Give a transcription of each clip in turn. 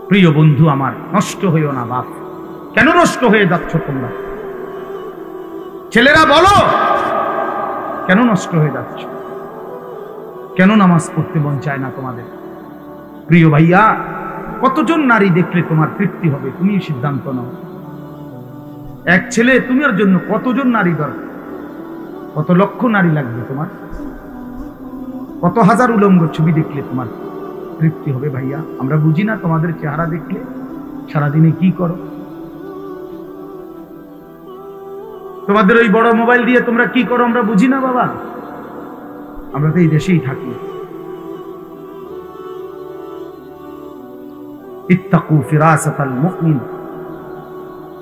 প্রিয় বন্ধু আমার, নষ্ট হইও না বাপ। কেন নষ্ট হয়ে যাচ্ছ তোমরা? ছেলেরা বলো, কেন নষ্ট হয়ে যাচ্ছ? কেন নামাজ পড়তে মন চায় না তোমাদের? প্রিয় ভাইয়া, কতজন নারী দেখলে তোমার তৃপ্তি হবে? তুমি সিদ্ধান্ত নাও। এক ছেলে, তোমার জন্য কতজন নারী দরকার? কত লক্ষ নারী লাগবে তোমার? কত হাজার উলঙ্গ ছবি দেখলে তোমার তৃপ্তি হবে? ভাইয়া, আমরা বুঝি না তোমাদের চেহারা দেখলে সারাদিনে কি করো? তোমাদের ওই বড় মোবাইল দিয়ে তোমরা কি করো আমরা বুঝি না বাবা। আমরা তো এই দেশেই থাকি। ইত্তাকু ফিরাসাতাল মুমিন,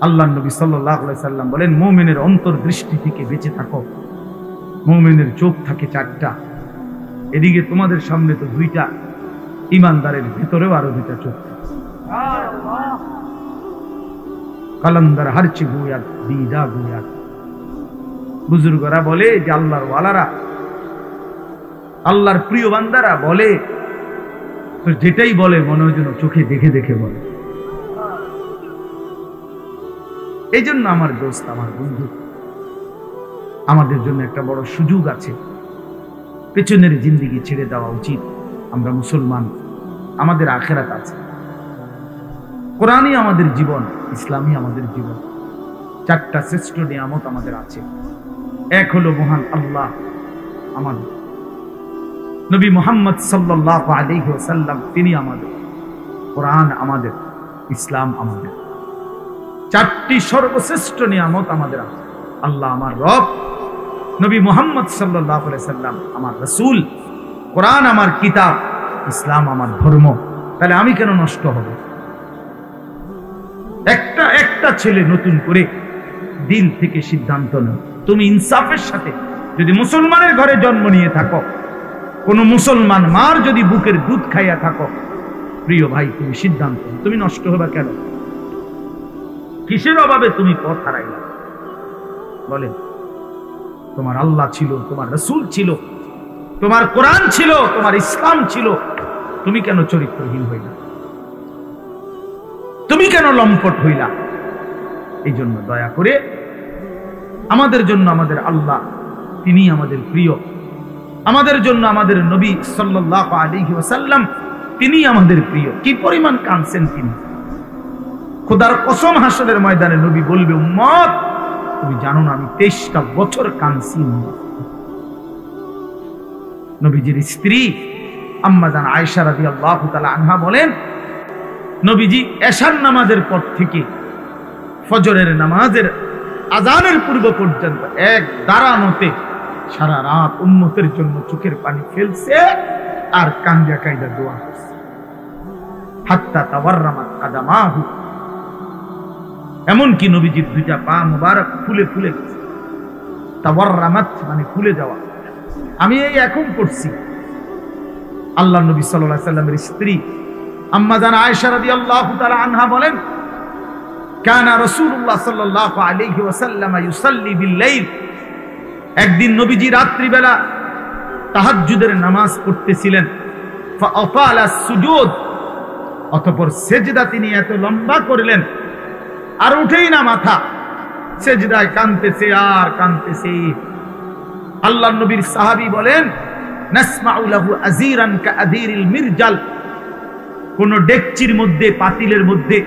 আল্লাহর নবী সাল্লাল্লাহু আলাইহি সাল্লাম বলেন, মুমিনের অন্তর্দৃষ্টি থেকে বেঁচে থাকো। মুমিনের চোখ থাকে চারটা, এদিকে তোমাদের সামনে তো দুইটা, ইমানদারের ভিতরেও আরো দুইটা চোখ। কালান্দার হারচি গুয়াত দিদা গুয়াত। বুজুর্গরা বলে যে আল্লাহর ওয়ালারা, আল্লাহর প্রিয় বান্দারা বলে, তো যেটাই বলে মনে হয় যেন চোখে দেখে দেখে বলে। এই জন্য আমার দোস্ত, আমার বন্ধু, আমাদের জন্য একটা বড় সুযোগ আছে। পেছনের জিন্দেগি ছেড়ে দেওয়া উচিত। আমরা মুসলমান, আমাদের আখিরাত আছে। কোরআনই আমাদের জীবন, ইসলামই আমাদের জীবন। চারটা শ্রেষ্ঠ নিয়ামত আমাদের আছে। এক হলো মহান আল্লাহ আমাদের, নবী মুহাম্মদ সাল্লাল্লাহু আলাইহি ওয়াসাল্লাম তিনি আমাদের, কোরআন আমাদের, ইসলাম আমাদের। চারটি সর্বশ্রেষ্ঠ নিয়ামত আমাদের আছে। আল্লাহ আমার রব, নবী মুহাম্মদ সাল্লাল্লাহু আলাইহি ওয়াসাল্লাম আমার রাসূল, কোরআন আমার কিতাব, ইসলাম আমার ধর্ম। তাহলে আমি কেন নষ্ট হব? একটা ছেলে নতুন করে দিল থেকে সিদ্ধান্ত নাও। তুমি ইনসাফের সাথে, যদি মুসলমানের ঘরে জন্ম নিয়ে থাকো, কোন মুসলমান মার যদি বুকের দুধ খাইয়া থাকো, প্রিয় ভাই, তুমি সিদ্ধান্ত, তুমি নষ্ট হবা কেন? কিসের অভাবে তুমি পথ হারাইলা? বলেন, তোমার আল্লাহ ছিল, তোমার রাসূল ছিল, তোমার কোরআন ছিল, তোমার ইসলাম ছিল, তুমি কেন চরিত্রহীন হইলা? তুমি কেন লম্পট হইলা? এই জন্য দয়া করে আমাদের জন্য আমাদের আল্লাহ, তিনি আমাদের প্রিয়। আমাদের জন্য আমাদের নবী সাল্লাল্লাহু আলাইহি ওয়াসাল্লাম, তিনি আমাদের প্রিয়। কি পরিমাণ কাঁদছেন তিনি! খোদার কসম, হাসরের ময়দানে নবী বলবে, উম্মত তুমি জানো না আমি 23টা বছর কাঁদছি। নবীজির স্ত্রী আম্মা জান আয়েশা রাদিয়াল্লাহু তাআলা আনহা বলেন, নবীজি এশার নামাজের পর থেকে ফজরের নামাজের আযানের পূর্ব পর্যন্ত এক দাঁড়ানোতে সারা রাত উম্মতের জন্য চোখের পানি ফেলছে আর কান্দা কাইদা দোয়া করছে। হাত্তা তাওয়াররামাত কাদামাহু, এমন কি নবীজির দুইটা পা মুবারক ফুলে ফুলে গেছে। তাওয়াররামাত মানে ফুলে যাওয়া। আমি এই এখন পড়ছি। আল্লাহ নবী সাল্লাল্লাহু আলাইহি সাল্লামের স্ত্রী আম্মা জান আয়েশা রাদিয়াল্লাহু তাআলা আনহা বলেন, কানা রাসূলুল্লাহ সাল্লাল্লাহু আলাইহি ওয়াসাল্লাম ইউসাল্লি বিল-লাইল, একদিন নবীজি রাত্রি বেলা তাহাজ্জুদের নামাজ পড়তেছিলেন। ফাআতালা সুজুদ, অতঃপর সেজদা তিনি এত লম্বা করলেন আর উঠেই না মাথা, সেজদায় কাঁদতেছে আর কাঁদতেছে। আল্লাহর নবীর সাহাবী বলেন, নাসমাউ লাহু আযীরান কাআযীরিল মিরজাল, কোন ডেকচির মধ্যে, পাতিলের মধ্যে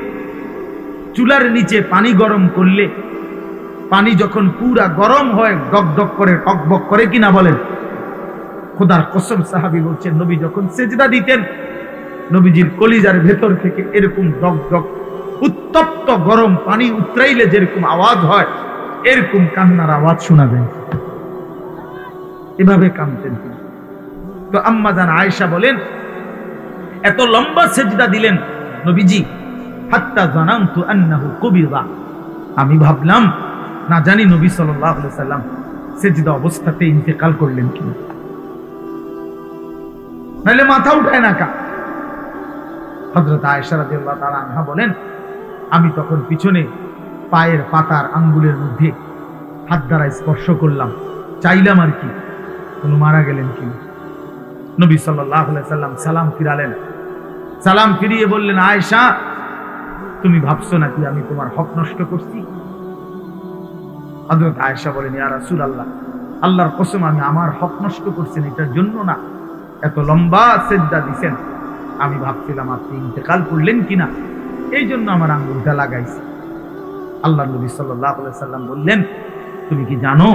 চুলার নিচে পানি গরম করলে পানি যখন পুরা গরম হয় ডকডক করে, টকবক করে কিনা বলেন? খোদার কসম, সাহাবী বলছেন, নবী যখন সেজদা দিতেন, নবীজির কলিজার ভেতর থেকে এরকম ডকডক উত্তপ্ত গরম পানি উতরাইলে যেরকম আওয়াজ হয়, এরকম কান্নার আওয়াজ শোনা যায়। এভাবে কাঁদতেন তিনি। তো আম্মা জান আয়েশা বলেন, এত লম্বা সেজদা দিলেন নবীজি, হাত্তা জানান্তু আন্নাহু কুবিরা, আমি ভাবলাম না জানি নবী সাল্লাল্লাহু আলাইহি সাল্লাম সেজদা অবস্থাতে ইন্তেকাল করলেন কিনা, নাহলে মাথা উঠায় না কা। হযরত আয়েশা রাদিয়াল্লাহু তাআলা আনহা বলেন, আমি তখন পিছনে পায়ের পাতার আঙ্গুলের মধ্যে হাত দ্বারা স্পর্শ করলাম, চাইলাম আর কি কোন মারা গেলেন কিনা। নবী সাল্লাল্লাহু আলাইহি সাল্লাম সালাম ফিরালেন। সালাম ফিরিয়ে বললেন, আয়েশা তুমি ভাবছো নাকি আমি তোমার হক নষ্ট করছি? হযরত আয়েশা বলেন, ইয়া রাসূলুল্লাহ, আল্লাহর কসম আমি আমার হক নষ্ট করছেন এটার জন্য না, এত লম্বা সিজদা দিছেন, আমি ভাবছিলাম আপনি ইন্তেকাল করলেন কিনা, এই জন্য আমার আঙ্গুলটা লাগাইছি। আল্লাহ নবী সাল্লাল্লাহু আলাইহি সাল্লাম বললেন, তুমি কি জানো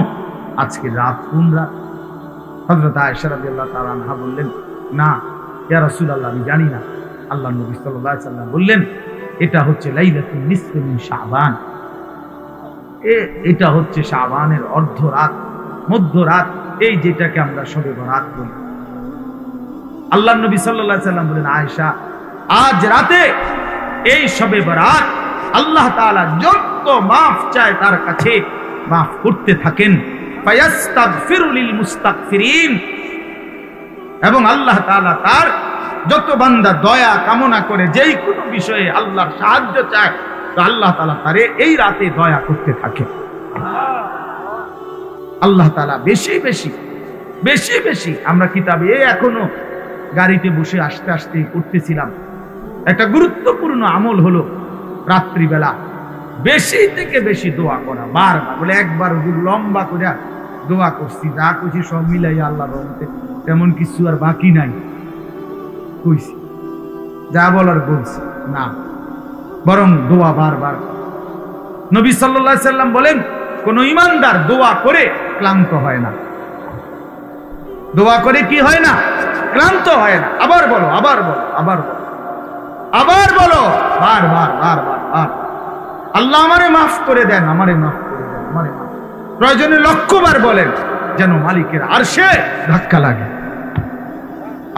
আজকে রাত কোন রাত? হযরত আয়েশা রাদিয়াল্লাহু তাআলা আনহা বললেন, না ইয়া রাসূলুল্লাহ, আমি জানি না। আল্লাহ নবী সাল্লাল্লাহু আলাইহি সাল্লাম বললেন, এটা হচ্ছে লাইলাতুন নিসফি মিন শাবান, এটা হচ্ছে শাবানের অর্ধরাত, মধ্যরাত, এই যেটাকে আমরা শবে বরাত বলি। আল্লাহ নবী সাল্লাল্লাহু আলাইহি সাল্লাম বলেন, আয়েশা, আজ রাতে এই শবে বরাত আল্লাহ তাআলা যত মাফ চায় তার কাছে মাফ করতে থাকেন, ফায়াস্তাগফিরু লিল মুস্তাগফিরিন, এবং আল্লাহ তাআলা তার যত বান্দা দয়া কামনা করে, যেই কোনো বিষয়ে আল্লাহর সাহায্য চায়, তো আল্লাহ তাআলা তারে এই রাতে দয়া করতে থাকে। আল্লাহ তাআলা বেশি বেশি বেশি বেশি, আমরা কিতাবে এখনো গাড়িতে বসে আসতে আসতে করতেছিলাম, একটা গুরুত্বপূর্ণ আমল হলো রাত্রিবেলা বেশি থেকে বেশি দোয়া করা। বারবার বলে, একবার লম্বা করে দোয়া করছি, যা করছি সব মিলাই আল্লাহর রহমতে তেমন কিছু আর বাকি নাই, কইছি যা বলার বলছি না, বরং দোয়া বারবার। নবী সাল্লাল্লাহু আলাইহি সাল্লাম বলেন, কোন ঈমানদার দোয়া করে ক্লান্ত হয় না। দোয়া করে কি হয় না? ক্লান্ত হয় না। আবার বলো, আবার বলো, আবার বলো, আবার বলো, বারবার বারবার বার। আল্লাহ আমারে মাফ করে দেন, আমারে মাফ করে দেন, আমারে মাফ। প্রয়োজনে লক্ষবার বলেন, যেন মালিকের আরশে ধাক্কা লাগে।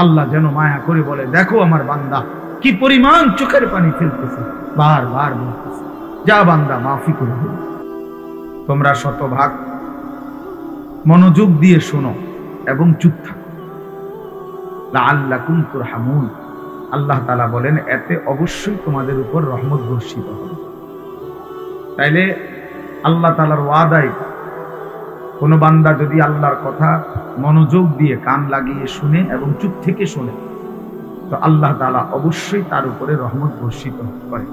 আল্লাহ যেন মায়া করে বলে, দেখো আমার বান্দা কি পরিমাণ চোখের পানি ফেলতেছে, বারবার বলতেছে, যা বান্দা মাফি করে দিন। তোমরা শতভাগ মনোযোগ দিয়ে শোনো এবং চুপ থাকো, লাআল্লাকুম তুরহামুন। আল্লাহ তাআলা বলেন, এতে অবশ্যই তোমাদের উপর রহমত বর্ষিত হবে। তাইলে আল্লাহ তাআলার ওয়াদায় কোন বান্দা যদি আল্লাহর কথা মনোযোগ দিয়ে কান লাগিয়ে শুনে এবং চুপ থেকে শুনে, তো আল্লাহ তাআলা অবশ্যই তার উপরে রহমত বর্ষিত করে।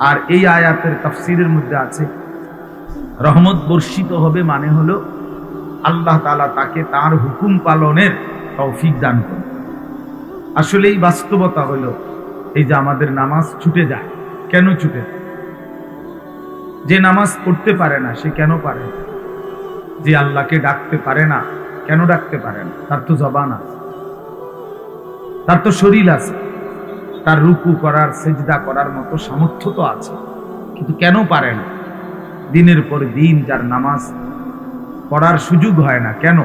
আর এই আয়াতের তাফসীরের মধ্যে আছে, রহমত বর্ষিত হবে মানে হলো আল্লাহ তাআলা তাকে তার হুকুম পালনের তৌফিক দান করে। আসলে এই বাস্তবতা হলো এই যে আমাদের নামাজ ছুটে যায়। কেন ছুটে যায়? যে নামাজ পড়তে পারে না সে কেন পারে না? যে আল্লাহকে ডাকতে পারে না কেন ডাকতে পারে না? তার তো জবান আছে, তার তো শরীর আছে, তার রুকু করার সেজদা করার মতো সামর্থ্য তো আছে, কিন্তু কেন পারে না? দিনের পর দিন যার নামাজ পড়ার সুযোগ হয় না, কেন?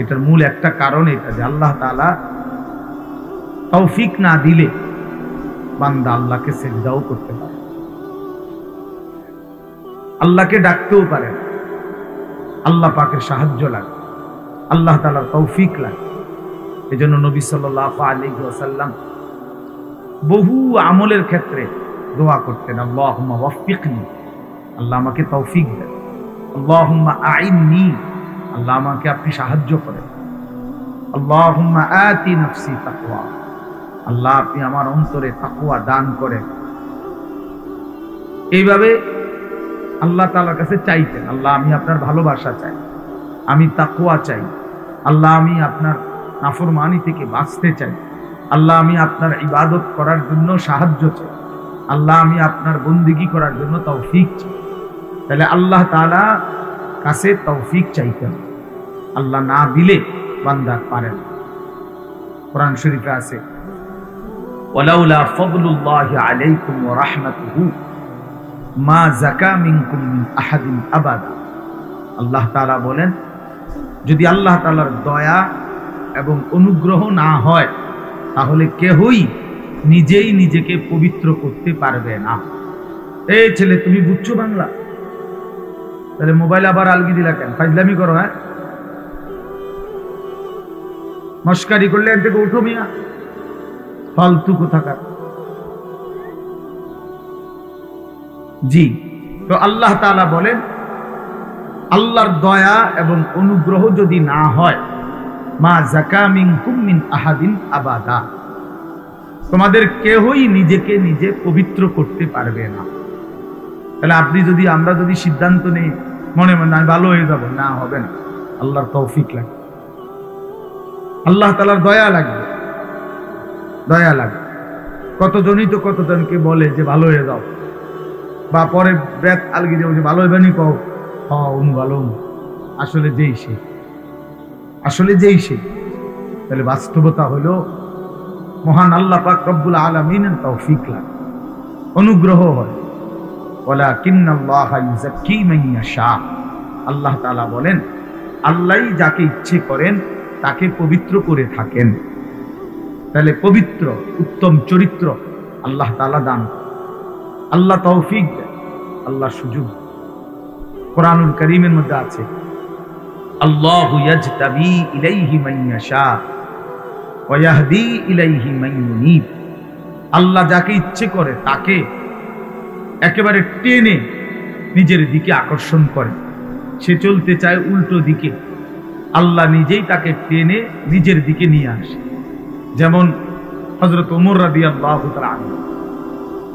এটার মূল একটা কারণ এটা যে আল্লাহ তাআলা তৌফিক না দিলে বান্দা আল্লাহকে সেজদাও করতে পারে, আল্লাহকে ডাকতেও পারে না। আল্লাহ পাকের সাহায্য লাগে, আল্লাহ তাআলার তৌফিক লাগে। এজন্য নবী সাল্লাল্লাহু আলাইহি ওয়াসাল্লাম বহু আমলের ক্ষেত্রে দোয়া করতেন, আল্লাহুম্মা ওয়াফফিকনি, আল্লাহ আমাকে তৌফিক দেন, আল্লাহুম্মা আইননি, আল্লাহ আমাকে আপনি সাহায্য করেন, আল্লাহুম্মা আতি নাফসি তাকওয়া, আল্লাহ আপনি আমার অন্তরে তাকওয়া দান করেন। এইভাবে আল্লাহ তাআলার কাছে চাইতেন, আল্লাহ আমি আপনার ভালোবাসা চাই, আমি তাকওয়া চাই, আল্লাহ আমি আপনার নাফরমানি থেকে বাঁচতে চাই, আল্লাহ আমি আপনার ইবাদত করার জন্য সাহায্য চাই, আল্লাহ আমি আপনার বন্দেগী করার জন্য তৌফিক চাই। তাহলে আল্লাহ তাআলা কাছে তৌফিক চাইতেন, আল্লাহ না দিলে বান্দা পারেন। কোরআন শরীফে আছে, ওয়ালাউলা ফাদলুল্লাহি আলাইকুম ওয়া রাহমাতুহু মা যাকা মিনকুম মিন আহাদিন আবাদা। আল্লাহ তাআলা বলেন, যদি আল্লাহ তাআলার দয়া এবং অনুগ্রহ না হয় তাহলে কেউই নিজেই নিজেকে পবিত্র করতে পারবে না। এই ছেলে তুমি বুঝছো বাংলা? তাহলে মোবাইল আবার আলগি দিলা কেন? ফাজলামি করো? হ্যাঁ, মস্কারি করলে এর থেকে উঠো মিয়া, ফালতু কোথাকার। জি, তো আল্লাহ তাআলা বলেন, আল্লাহর দয়া এবং অনুগ্রহ যদি না হয়, মা যাকা মিনকুম মিন আহাদিন আবাদা, তোমাদের কেউই নিজেকে নিজে পবিত্র করতে পারবে না। তাহলে আমরা যদি সিদ্ধান্ত নেই মনে মনে আমি ভালো হয়ে যাব, না, হবে না। আল্লাহর তৌফিক লাগবে, আল্লাহ তাআলার দয়া লাগবে, দয়া লাগবে। কতজনই তো কতজনকে বলে যে ভালো হয়ে যাও, বা পরে ব্যাত আলগি যাও যে ভালো হইবে নি, কও ভালো, আসলে যেই সে। তাহলে বাস্তবতা হলো মহান আল্লাহ পাক রব্বুল আলামিনের তৌফিক লাগে, অনুগ্রহ হয়। ওয়ালাকিন্নাল্লাহা ইউযাক্কি মান ইয়াশা। আল্লাহ তাআলা বলেন, আল্লাহই যাকে ইচ্ছে করেন তাকে পবিত্র করে থাকেন। তাহলে পবিত্র উত্তম চরিত্র আল্লাহ তাআলা দান, আল্লাহ তৌফিক দেন, আল্লাহ সুযোগ। কোরআনুল কারীমের মধ্যে আছে, আল্লাহু ইয়াজতাবি ইলাইহি মান ইয়াশা ওয়া ইয়াহদি ইলাইহি মান ইউনীব। আল্লাহ যাকে ইচ্ছে করে তাকে একেবারে টেনে নিজের দিকে আকর্ষণ করে। সে চলতে চায় উল্টো দিকে, আল্লাহ নিজেই তাকে টেনে নিজের দিকে নিয়ে আসে। যেমন হযরত ওমর রাদিয়াল্লাহু তাআলা আনহু,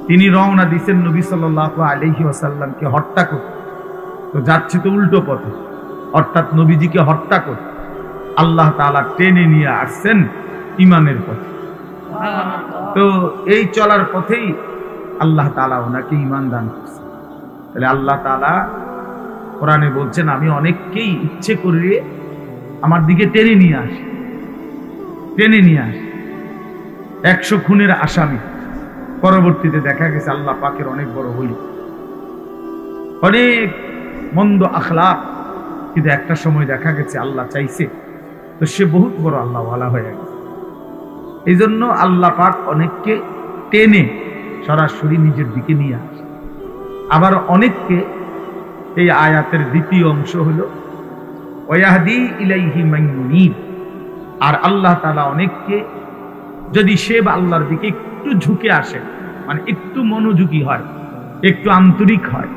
তিনি রওনা দিয়েছেন নবী সাল্লাল্লাহু আলাইহি ওয়াসাল্লামকে হত্যা করতে। তো যাচ্ছে তো উল্টো পথে, অর্থাৎ নবীজিকে হত্যা করতে। আল্লাহ তাআলা টেনে নিয়ে আসছেন ঈমানের পথে। তো এই চলার পথেই আল্লাহ তাআলা ওনাকে ঈমান দান করেছেন। তাহলে আল্লাহ তাআলা কোরআনে বলছেন, আমি অনেককেই ইচ্ছে করে আমার দিকে টেনে নিয়ে আসি। 100 খুনের আসামি, পরবর্তীতে দেখা গেছে আল্লাহ পাকের অনেক বড় ওলি, অনেক মন্দ আখলাক, কিন্তু একটা সময় দেখা গেছে আল্লাহ চাইছে তো সে বহুত বড় আল্লাহওয়ালা হয়ে গেছে। এই জন্য আল্লাহ পাক অনেককে টেনে সরাসরি নিজের দিকে নিয়ে আসে। আবার অনেককে, এই আয়াতের দ্বিতীয় অংশ হলো ওয়াহদি ইলাইহি মান ইউনীব, আর আল্লাহ তাআলা অনেককে যদি সে আল্লাহর দিকে একটু ঝুঁকে আসে, মানে একটু মনোযোগী হয়, একটু আন্তরিক হয়,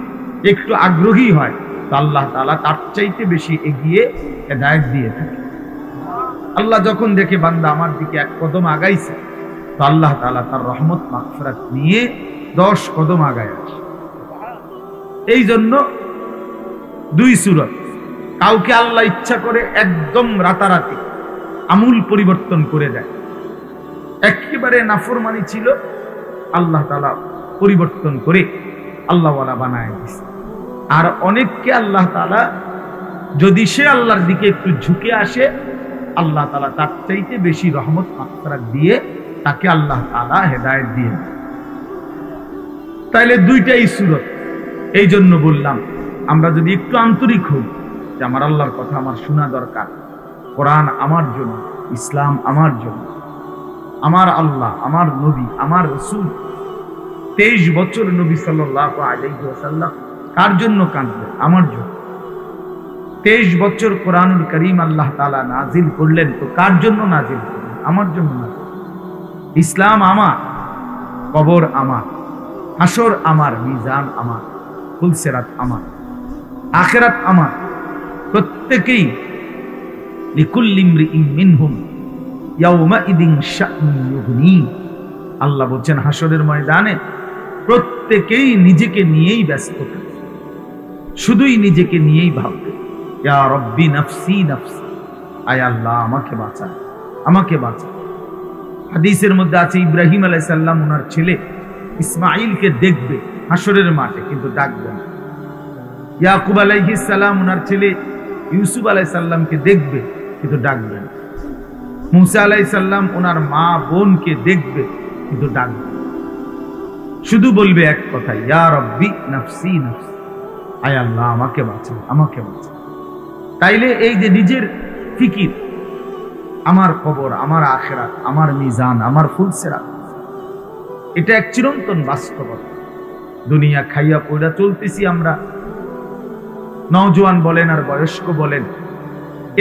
একটু আগ্রহী হয়, তো আল্লাহ তাআলা তার চাইতে বেশি এগিয়ে হেদায়েত দিয়ে থাকে। আল্লাহ যখন দেখে বান্দা আমার দিকে 1 কদম আগাইছে, তো আল্লাহ তাআলা তার রহমত মাগফিরাত নিয়ে 10 কদম আগায় আসে। এই জন্য 2 সূরত, কাউকে আল্লাহ ইচ্ছা করে একদম রাতারাতি আমূল পরিবর্তন করে দেয়। একেবারে নাফরমানি ছিল, আল্লাহ তাআলা পরিবর্তন করে আল্লাহওয়ালা বানায় দিয়েছে। আর অনেককে আল্লাহ তাআলা যদি সে আল্লাহর দিকে একটু ঝুঁকে আসে, আল্লাহ তাআলা তার চাইতে বেশি রহমত মাগফিরাত দিয়ে তাকে আল্লাহ তাআলা হেদায়েত দিয়ে। তাইলে 2টাই সূরত। এই জন্য বললাম, আমরা যদি একটু আন্তরিক হই যে আমার আল্লাহর কথা আমার শোনা দরকার, কোরআন আমার জন্য, ইসলাম আমার জন্য, আমার আল্লাহ, আমার নবী, আমার রাসূল 23 বছর নবী সাল্লাল্লাহু আলাইহি ওয়াসাল্লাম কার জন্য কাঁদলেন? আমার জন্য। 23 বছর কোরআনুল কারীম আল্লাহ তাআলা নাজিল করলেন, তো কার জন্য নাজিল করলেন? আমার জন্য নাজিল। ইসলাম আমার, কবর আমার, হাসর আমার, মিজান আমার, ফুলসিরাত আমার, আখিরাত আমার। প্রত্যেকেই লিকুল্লি ইমরিইন মিনহুম ইয়াউমাইদিন শা'নুন ইউগনি। আল্লাহ বলেন হাসরের ময়দানে প্রত্যেকেই নিজেকে নিয়েই ব্যস্ত থাকে, শুধুই নিজেকে নিয়েই ভাববে, ইয়া রব্বি নাফসি নাফসি, আয় আল্লাহ আমাকে বাঁচান, আমাকে বাঁচান। হাদিসের মধ্যে আছে ইব্রাহিম আলাইহিস সালাম ওনার ছেলে ইসমাঈলকে দেখবে হাসরের মাঠে, কিন্তু ডাকবে না। ইয়াকুব আলাইহিস সালাম ওনার ছেলে ইউসুফ আলাইহিস সালামকে দেখবে, কিন্তু ডাকবে না। মুসা আলাইহিস সালাম ওনার মা বোনকে দেখবে, কিন্তু ডাকবে না। শুধু বলবে এক কথা, ইয়া রব্বি নাফসি নাফসি, আয় আল্লাহ আমাকে বাঁচান, আমাকে বাঁচান। তাইলে এই যে নিজের ফিকির, আমার কবর, আমার আখিরাত, আমার মিজান, আমার ফুলসিরাত, এটা এক চিরন্তন বাস্তবতা। দুনিয়া খাইয়া পয়রা চলতেছি আমরা, নওজোয়ান বলেন আর বয়স্ক বলেন,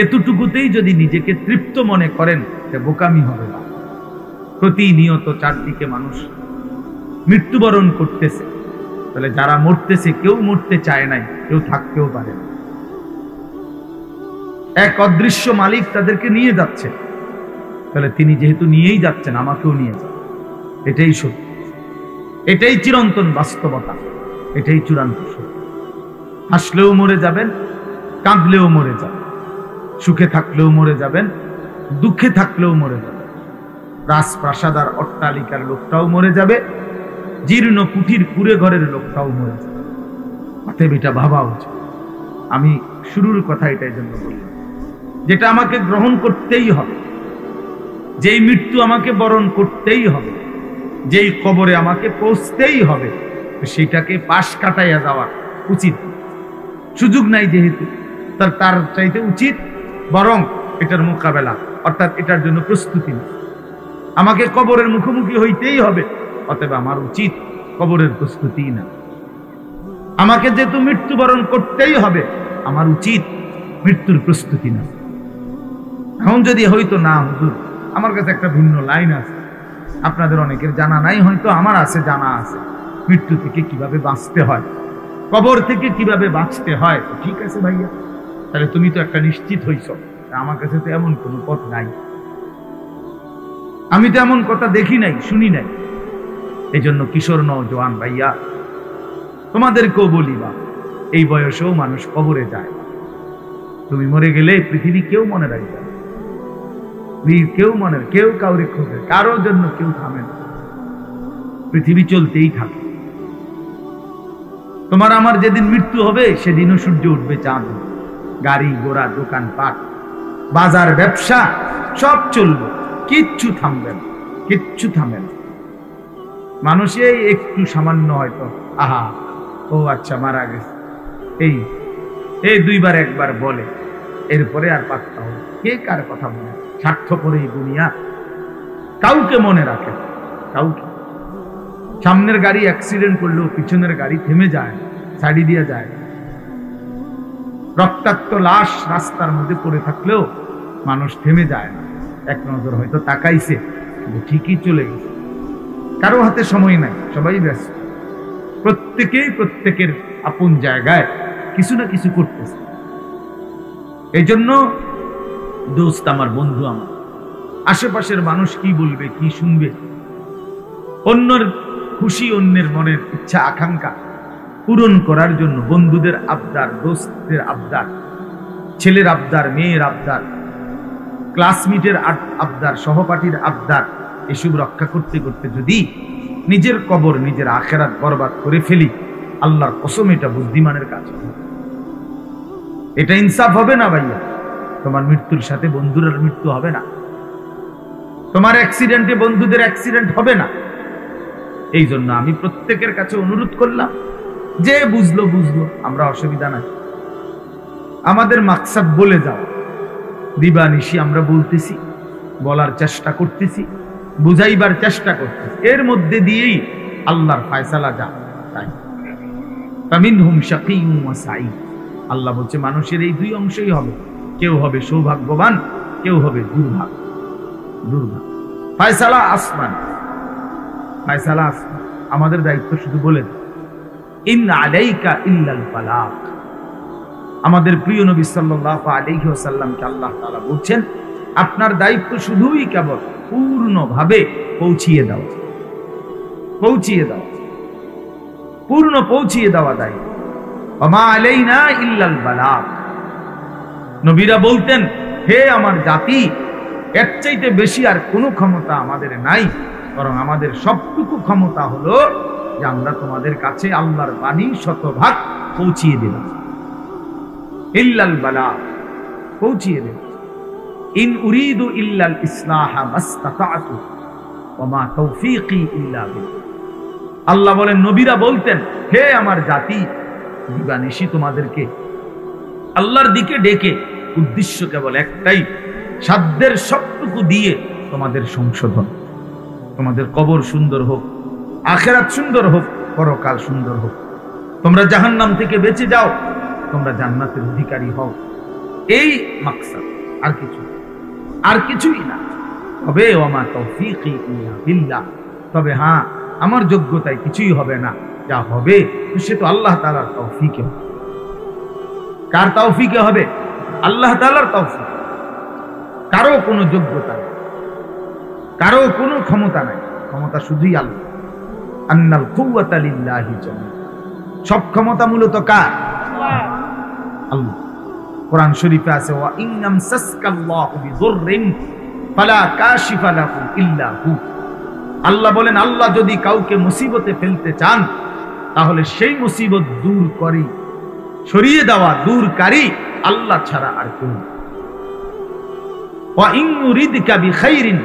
এতটুকুতেই যদি নিজেকে তৃপ্ত মনে করেন, এটা বোকামি হবে না। প্রতিনিয়ত চারদিকে মানুষ মৃত্যুবরণ করতেছে, তাহলে যারা মরতেছে কেউ মরতে চায় নাই, কেউ থাকতেও পারে না। এক অদৃশ্য মালিক তাদেরকে নিয়ে যাচ্ছে, তাহলে তিনি যেহেতু নিয়েই যাচ্ছেন, আমাকেও নিয়ে যান। এটাই সত্য, এটাই চিরন্তন বাস্তবতা, এটাই চূড়ান্ত সত্য। হাসলেও মরে যাবেন, কাঁদলেও মরে যাবেন, সুখে থাকলেও মরে যাবেন, দুঃখে থাকলেও মরে যাবেন। রাজপ্রাসাদ আর অট্টালিকার লোকটাও মরে যাবে, জীর্ণ কুঠির কুড়ে ঘরের লোকটাও মরে যাবে। অতএব এটা ভাবা উচিত। আমি শুরুর কথা এটাই জন্য বললাম, যেটা আমাকে গ্রহণ করতেই হবে, যেই মৃত্যু আমাকে বরণ করতেই হবে, যেই কবরে আমাকে পৌঁছতেই হবে, সেটাকে পাশ কাটাইয়া যাওয়া উচিত। সুযোগ নাই যেহেতু, তার চাইতে উচিত বরং এটার মোকাবেলা, অর্থাৎ এটার জন্য প্রস্তুতি নেই। আমাকে কবরের মুখোমুখি হইতেই হবে, অতএব আমার উচিত কবরের প্রস্তুতি না। আমাকে যেহেতু মৃত্যুবরণ করতেই হবে, আমার উচিত মৃত্যুর প্রস্তুতি না। এখন যদি হয়তো না হুজুর, আমার কাছে একটা ভিন্ন লাইন আছে, আপনাদের অনেকের জানা নাই, হয়তো আমার আছে, জানা আছে, মৃত্যু থেকে কিভাবে বাঁচতে হয়, কবর থেকে কিভাবে বাঁচতে হয়। ঠিক আছে ভাইয়া, তাহলে তুমি তো একটা নিশ্চিত হইছ। আমার কাছে তো এমন কোনো পথ নাই, আমি তো এমন কথা দেখি নাই, শুনি নাই। এই জন্য কিশোর নওজোয়ান ভাইয়া, তোমাদেরকেও বলিবা, এই বয়সেও মানুষ কবরে যায়। তুমি মরে গেলে পৃথিবী কেউ মনে রাখবে, কেউ কাউরে খোঁজে, কারোর জন্য কেউ থামে না, পৃথিবী চলতেই থাকে। তোমার আমার যেদিন মৃত্যু হবে, সেদিনও সূর্য উঠবে, চাঁদ, গাড়ি ঘোড়া, দোকানপাট, বাজার, ব্যবসা সব চলবে, কিচ্ছু থামবে না, কিচ্ছু থামবে না। মানুষ এই একটু সামান্য হয়তো আহা ও আচ্ছা মারা গেছে, এই দুইবার একবার বলে, এরপরে আর পাত্তা হবে। কে কার কথা মনে, স্বার্থপর এই দুনিয়া, কাউকে মনে রাখে, কাউকে। সামনের গাড়ি অ্যাক্সিডেন্ট করলেও পিছনের গাড়ি থেমে যায়, ছাড়ি দিয়ে যায়। রক্তাক্ত লাশ রাস্তার মধ্যে পড়ে থাকলেও মানুষ থেমে যায় না, এক নজর হয়তো তাকাইছে, কিন্তু ঠিকই চলে গেছে। কারো হাতে সময় নাই, সবাই ব্যস্ত, প্রত্যেকেই প্রত্যেকের আপন জায়গায় কিছু না কিছু করতেছে। এই জন্য দোস্ত আমার, বন্ধু আমার, আশেপাশের মানুষ কি বলবে, কি শুনবে, অন্যের খুশি, অন্যের মনের ইচ্ছা আকাঙ্ক্ষা পূরণ করার জন্য বন্ধুদের আবদার, দোস্তের আবদার, ছেলের আবদার, মেয়ের আবদার, ক্লাসমেটের আবদার, সহপাঠীর আবদার, এসব রক্ষা করতে করতে যদি নিজের কবর, নিজের আখেরাত বরবাদ করে ফেলি, আল্লাহর কসম এটা বুদ্ধিমানের কাজ হবে। এটা ইনসাফ হবে না ভাইয়া। তোমার মৃত্যুর সাথে বন্ধুদের মৃত্যু হবে না, তোমার অ্যাক্সিডেন্টে বন্ধুদের অ্যাক্সিডেন্ট হবে না। এই জন্য আমি প্রত্যেকের কাছে অনুরোধ করলাম, যে বুঝলো বুঝলো, আমরা অসুবিধা নাই। আমাদের মাকসাদ বলে যাও, দিবানিশি আমরা বলতেছি, বলার চেষ্টা করতেছি, বুঝাইবার চেষ্টা করতেছি, এর মধ্যে দিয়েই আল্লাহর ফায়সালা যা তাই। ফামিনহুম শাকীয়ুন ওয়া সাঈদ। আল্লাহ বলছে মানুষের এই দুই অংশই হবে, কেউ হবে সৌভাগ্যবান, কেউ হবে দুর্ভাগ্য। ফায়সালা আসমান, ফায়সালা আসমান। আমাদের দায়িত্ব শুধু বলে ইন আলাইকা ইল্লাল বালাগ। আমাদের প্রিয় নবী সাল্লাল্লাহু আলাইহি ওয়াসাল্লামকে আল্লাহ তাআলা বলছেন, আপনার দায়িত্ব শুধুই কেবল পূর্ণভাবে পৌঁছিয়ে দেওয়া, পৌঁছিয়ে দেওয়া, পূর্ণ পৌঁছিয়ে দেওয়া দায়িত্ব। ওমা আলাইনা ইল্লাল বালাগ। নবীরা বলতেন, হে আমার জাতি, এর চাইতে বেশি আর কোনো ক্ষমতা আমাদের নাই, বরং আমাদের সবটুকু ক্ষমতা হলো যে আমরা তোমাদের কাছে আল্লাহর বাণী শতভাগ পৌঁছিয়ে দিলাম। ইল্লাল বালাগ, পৌঁছিয়ে দিলাম। ইন উরিদু ইল্লাল ইসলাহা মাসতাতাতু ওয়া মা তাওফীকি ইল্লা বিল্লাহ। আল্লাহ বলেন, নবীরা বলতেন, হে আমার জাতি, দিবানিশি তোমাদেরকে আল্লাহর দিকে ডেকে, উদ্দেশ্য কেবল একটাই, সাধ্যের সবটুকু দিয়ে তোমাদের সংশোধন, তোমাদের কবর সুন্দর হোক, আখিরাত সুন্দর হোক, পরকাল সুন্দর হোক, তোমরা জাহান্নাম থেকে বেঁচে যাও, তোমরা জান্নাতের অধিকারী হও। এই মাকসাদ, আর কিছুই না। তবে ওমা তাওফীকি ইল্লা বিল্লাহ, তবে হ্যাঁ, আমার যোগ্যতায় কিছুই হবে না, যা হবে সে তো আল্লাহ তাআলার তৌফিকে। কার তৌফিকে হবে? আল্লাহ তাআলার তৌফিক। কারো কোনো যোগ্যতা নেই, কারো কোনো ক্ষমতা নাই, ক্ষমতা শুধুই আল্লাহ। আন্নাল কুওয়াতা লিল্লাহি জামিআ, সব ক্ষমতা মূলত কার? আল্লাহ। কোরআন শরীফে আছে ওয়া ইন্নাম সাসকাল্লাহু বিযুররিন ফালা কাশিফা লাহু ইল্লা হু। আল্লাহ বলেন, আল্লাহ যদি কাউকে মুসিবতে ফেলতে চান তাহলে সেই মুসিবত দূর করি, সরিয়ে দেওয়া, দূরকারী আল্লাহ ছাড়া আর কেউ নেই। ওয়া ইন ইউরিদকা বিখাইরিন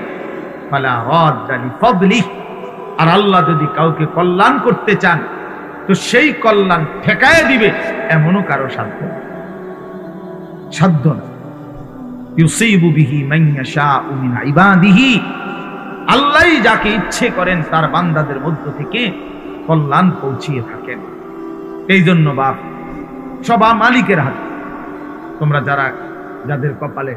ফালা রাদ্দা লিফাদলিহি, আর আল্লাহ যদি কাউকে কল্যাণ করতে চান তো সেই কল্যাণ ঠেকায় দিবে এমনও কারো সাধ্য না। ইউসিবু বিহি মান ইয়াশাউ মিন ইবাদিহি, আল্লাহই যাকে ইচ্ছে করেন তার বান্দাদের মধ্য থেকে কল্যাণ পৌঁছিয়ে থাকেন। এই জন্য বাপ, সব মালিকের হাতে। তোমরা যাদের কপালে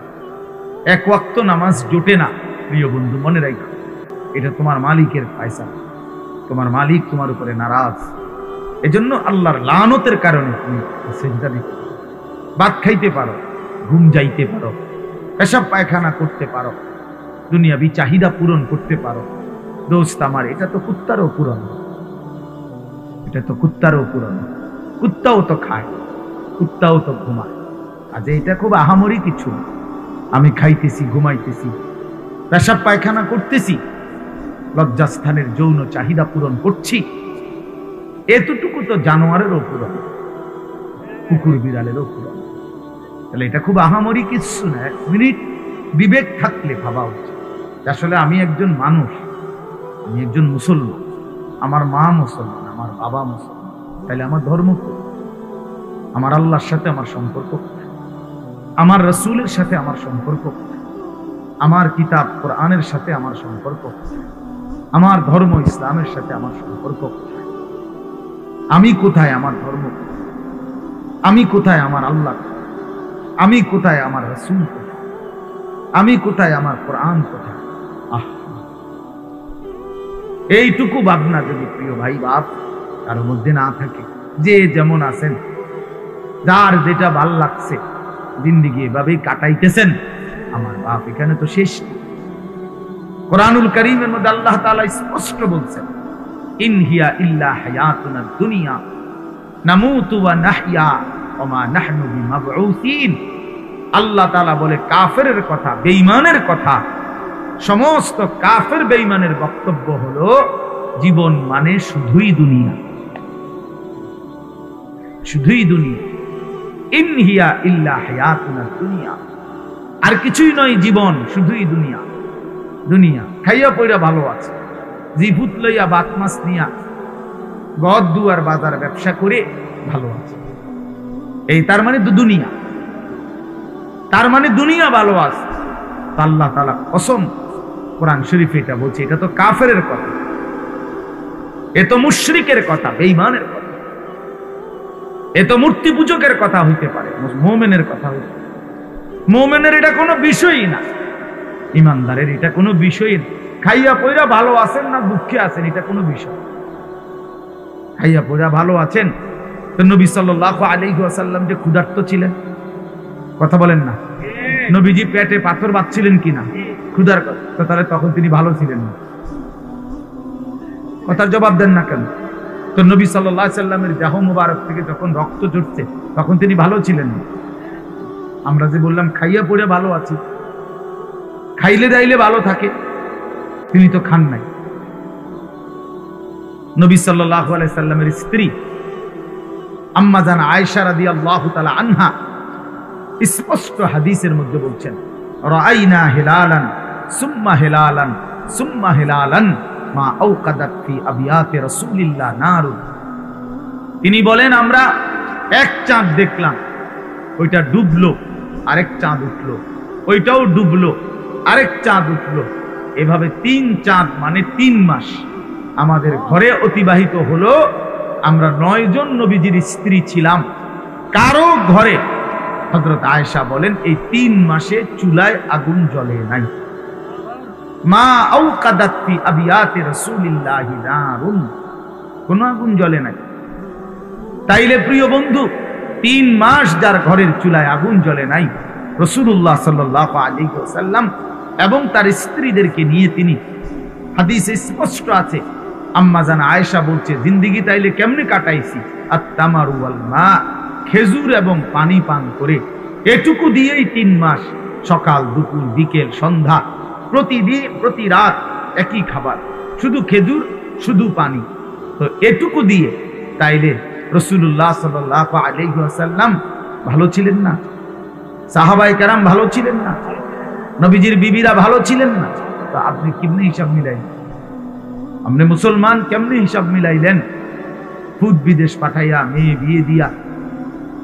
এক ওয়াক্ত নামাজ জোটে না, প্রিয় বন্ধু মনে রাখো, এটা তোমার মালিকের ফয়সালা। তোমার মালিক তোমার উপরে নারাজ। এজন্য আল্লাহর লানতের কারণে তুমি সিজদা দিতে পারো, ভাত খাইতে পারো, ঘুম যাইতে পারো, পেশাব পায়খানা করতে পারো, দুনিয়াবি চাহিদা পূরণ করতে পারো। দোস্ত আমার, এটা তো কুত্তারও পূরণ, এটা তো কুত্তারও পূরণ। কুত্তাও তো খায়, কুত্তাও তো ঘুমায়। আজ এটা খুব আহামরি কিছু। আমি খাইতেছি, ঘুমাইতেছি, পেশাব পায়খানা করতেছি, লজ্জাস্থানের যৌন চাহিদা পূরণ করছি, এতটুকু তো জানোয়ারেরও পূরণ, কুকুর বিড়ালেরও পূরণ। তাহলে এটা খুব আহামরি কিছু না। এক মিনিট বিবেক থাকলে ভাবা উচিত, আসলে আমি একজন মানুষ, আমি একজন মুসলমান, আমার মা মুসলমান, আমার বাবা মুসলমান, তাহলে আমার ধর্ম কি? আমার আল্লাহর সাথে আমার সম্পর্ক, আমার রাসূলের সাথে আমার সম্পর্ক, আমার কিতাব কোরআনের সাথে আমার সম্পর্ক, আমার ধর্ম ইসলামের সাথে আমার সম্পর্ক। আমি কোথায়, আমার ধর্ম, আমি কোথায়, আমার আল্লাহ, আমি কোথায়, আমার রাসূল কোথায়, আমি কোথায়, আমার কোরআন কোথায়। এইটুকু ভাবনা যদি প্রিয় ভাই বাপ কারো মধ্যে না থাকে, যে যেমন আছেন, যার যেটা ভাল লাগছে জিন্দেগি এভাবেই কাটাইতেছেন, আমার বাপ এখানে তো শেষ। কোরআনুল কারীমের মধ্যে আল্লাহ তাআলা স্পষ্ট বলছেন, ইন হিয়া ইল্লা হায়াতুনা দুনিয়া নামুতু ওয়া নাহইয়া ওয়া মা নাহনু বিমাবউসিন। আল্লাহ তাআলা বলে কাফেরের কথা, বেঈমানের কথা, সমস্ত কাফের বেঈমানের বক্তব্য হলো জীবন মানে শুধুই দুনিয়া, শুধুই দুনিয়া। ইন হিয়া ইল্লা হায়াতুনা দুনিয়া, আর কিছুই নয় জীবন, শুধুই দুনিয়া। দুনিয়া খাইয়া পয়রা ভালো আছে, জিভুত লইয়া বাত মাছ নিয়া গদ দুয়ার বাজার ব্যবসা করে ভালো আছে, এই তার মানে দুনিয়া, তার মানে দুনিয়া ভালো আছে। আল্লাহ তাআলা কসম, কোরআন শরীফে এটা বলছে, এটা তো কাফেরের কথা, এ তো মুশরিকের কথা, বেঈমানের কথা, এ তো মূর্তি পূজকের কথা হইতে পারে, মুমিনের কথা হইতে পারে। মুমিনের এটা কোনো বিষয়ই না, ইমানদারের এটা কোনো বিষয়ই না। খাইয়া পয়রা ভালো আছেন না দুঃখে আছেন, এটা কোনো বিষয়। খাইয়া পয়রা ভালো আছেন তো নবী সাল্লাল্লাহু আলাইহি ওয়াসাল্লাম যে ক্ষুধার্ত ছিলেন, কথা বলেন না? নবীজি পেটে পাথর বাঁধছিলেন কিনা ক্ষুধার কথা, তাহলে তখন তিনি ভালো ছিলেন না? কথার জবাব দেন না কেন? তো নবী সাল্লাল্লাহু আলাইহি ওয়াসাল্লামের দেহ মুবারক থেকে যখন রক্ত ঝরছে তখন তিনি ভালো ছিলেন না? আমরা যে বললাম খাইয়া পড়ে ভালো আছি, খাইলে দাইলে ভালো থাকে, তিনি তো খান নাই। নবী সাল্লাল্লাহু আলাইহি ওয়াসাল্লামের স্ত্রী আম্মা জান আয়েশা রাদিয়াল্লাহু তাআলা আনহা স্পষ্ট হাদিসের মধ্যে বলছেন, রাআইনা হিলালান সুম্মা হিলালান সুম্মা হিলালান মা আওকাদাত ফি আবিয়াতি রাসূলিল্লাহ নারুন। তিনি বলেন, আমরা এক চাঁদ দেখলাম, ওইটা ডুবলো, আরেক চাঁদ উঠলো, ওইটাও ডুবলো, আরেক চাঁদ উঠলো, এভাবে 3 চাঁদ মানে 3 মাস আমাদের ঘরে অতিবাহিত হলো। আমরা 9 জন নবীজির স্ত্রী ছিলাম, কারো ঘরে, হযরত আয়েশা বলেন, এই 3 মাসে চুলায় আগুন জ্বলে নাই। মা আওকাদাত ফি আবিয়াতি রাসূলিল্লাহি নারুন, কোন আগুন জ্বলে নাই। তাইলে প্রিয় বন্ধু, 3 মাস যার ঘরের চুলায় আগুন জ্বলে নাই, রাসূলুল্লাহ সাল্লাল্লাহু আলাইহি ওয়াসাল্লাম এবং তার স্ত্রীদেরকে নিয়ে তিনি হাদিসে স্পষ্ট আছে, আম্মা জান আয়েশা বলছে, জিন্দেগি তাইলে কেমনে কাটাইছি, আত-তামারু ওয়াল মা, খেজুর এবং পানি পান করে, এটুকু দিয়েই 3 মাস, সকাল দুপুর বিকেল সন্ধ্যা, প্রতিদিন প্রতি রাত একই খাবার, শুধু খেজুর শুধু পানি। তো এটুকু দিয়ে তাইলে রাসূলুল্লাহ সাল্লাল্লাহু আলাইহি ওয়াসাল্লাম ভালো ছিলেন না? সাহাবায়ে কেরাম ভালো ছিলেন না? নবীজির বিবিরা ভালো ছিলেন না? তো আপনি কেমনে হিসাব মিলাইলেন? আপনি মুসলমান কেমনে হিসাব মিলাইলেন? খুদ বিদেশ পাঠাইয়া, মেয়ে বিয়ে দিয়া,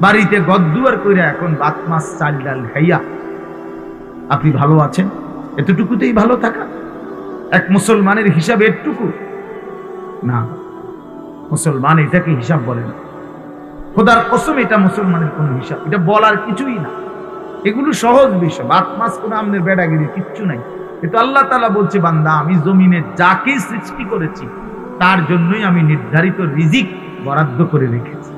বাড়িতে গদ্দুয়ার কইরা, এখন ভাত মাছ চাল ডাল খাইয়া আপনি ভালো আছেন? এতটুকুতেই ভালো থাকা এক মুসলমানের হিসাব এটুকু না। মুসলমান এটাকে হিসাব বলে না। খোদার কসম, এটা মুসলমানের কোন হিসাব, এটা বলার কিছুই না। এগুলো সহজ বিষয়, ভাত মাছ কোনো আমনের বেড়াগিরি কিচ্ছু নাই। কিন্তু আল্লাহ তাআলা বলছে, বান্দা আমি জমিনে যাকে সৃষ্টি করেছি তার জন্যই আমি নির্ধারিত রিজিক বরাদ্দ করে রেখেছি।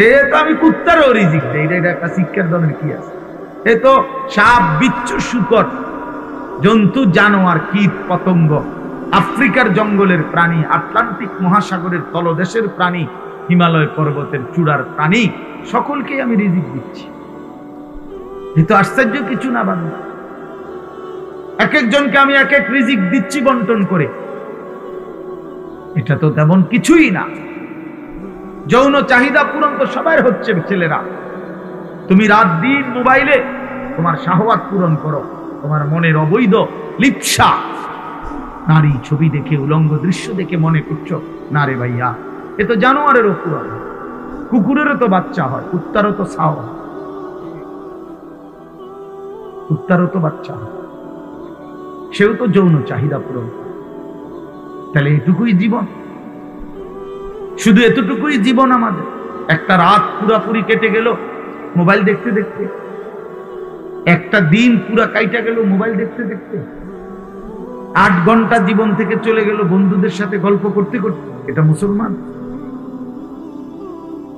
এ তো আমি কুত্তারও রিজিক দেই, এটা একটা শিক্ষার ধরনের কি আছে? এ তো সাপ বিচ্ছু শুকর, জন্তু জানোয়ার কীট পতঙ্গ, আফ্রিকার জঙ্গলের প্রাণী, আটলান্টিক মহাসাগরের তলদেশের প্রাণী, হিমালয় পর্বতের চূড়ার প্রাণী, সকলকে আমি রিজিক দিচ্ছি। এ তো আশ্চর্য কিছু না বান্দা। এক একজনকে আমি এক এক রিজিক দিচ্ছি বন্টন করে, এটা তো তেমন কিছুই না। যৌন চাহিদা পূরণ তো সবার হচ্ছে ছেলেরা। তুমি রাত দিন মোবাইলে তোমার শাহওয়াত পূরণ করো, তোমার মনের অবৈধ লিপ্সা, নারী ছবি দেখে, উলঙ্গ দৃশ্য দেখে মনে করছো না রে ভাইয়া, এ তো জানোয়ারেরও পূরণ, কুকুরেরও তো বাচ্চা হয়, কুত্তারও তো ছাও, কুত্তারও তো বাচ্চা হয়, সেও তো যৌন চাহিদা পূরণ। তাহলে এটুকুই জীবন, শুধু এতটুকুই জীবন আমাদের। একটা রাত পুরাপুরি কেটে গেল মোবাইল দেখতে দেখতে, একটা দিন পুরা কাইটা গেল মোবাইল দেখতে দেখতে, 8 ঘন্টা জীবন থেকে চলে গেল বন্ধুদের সাথে গল্প করতে করতে। এটা মুসলমান?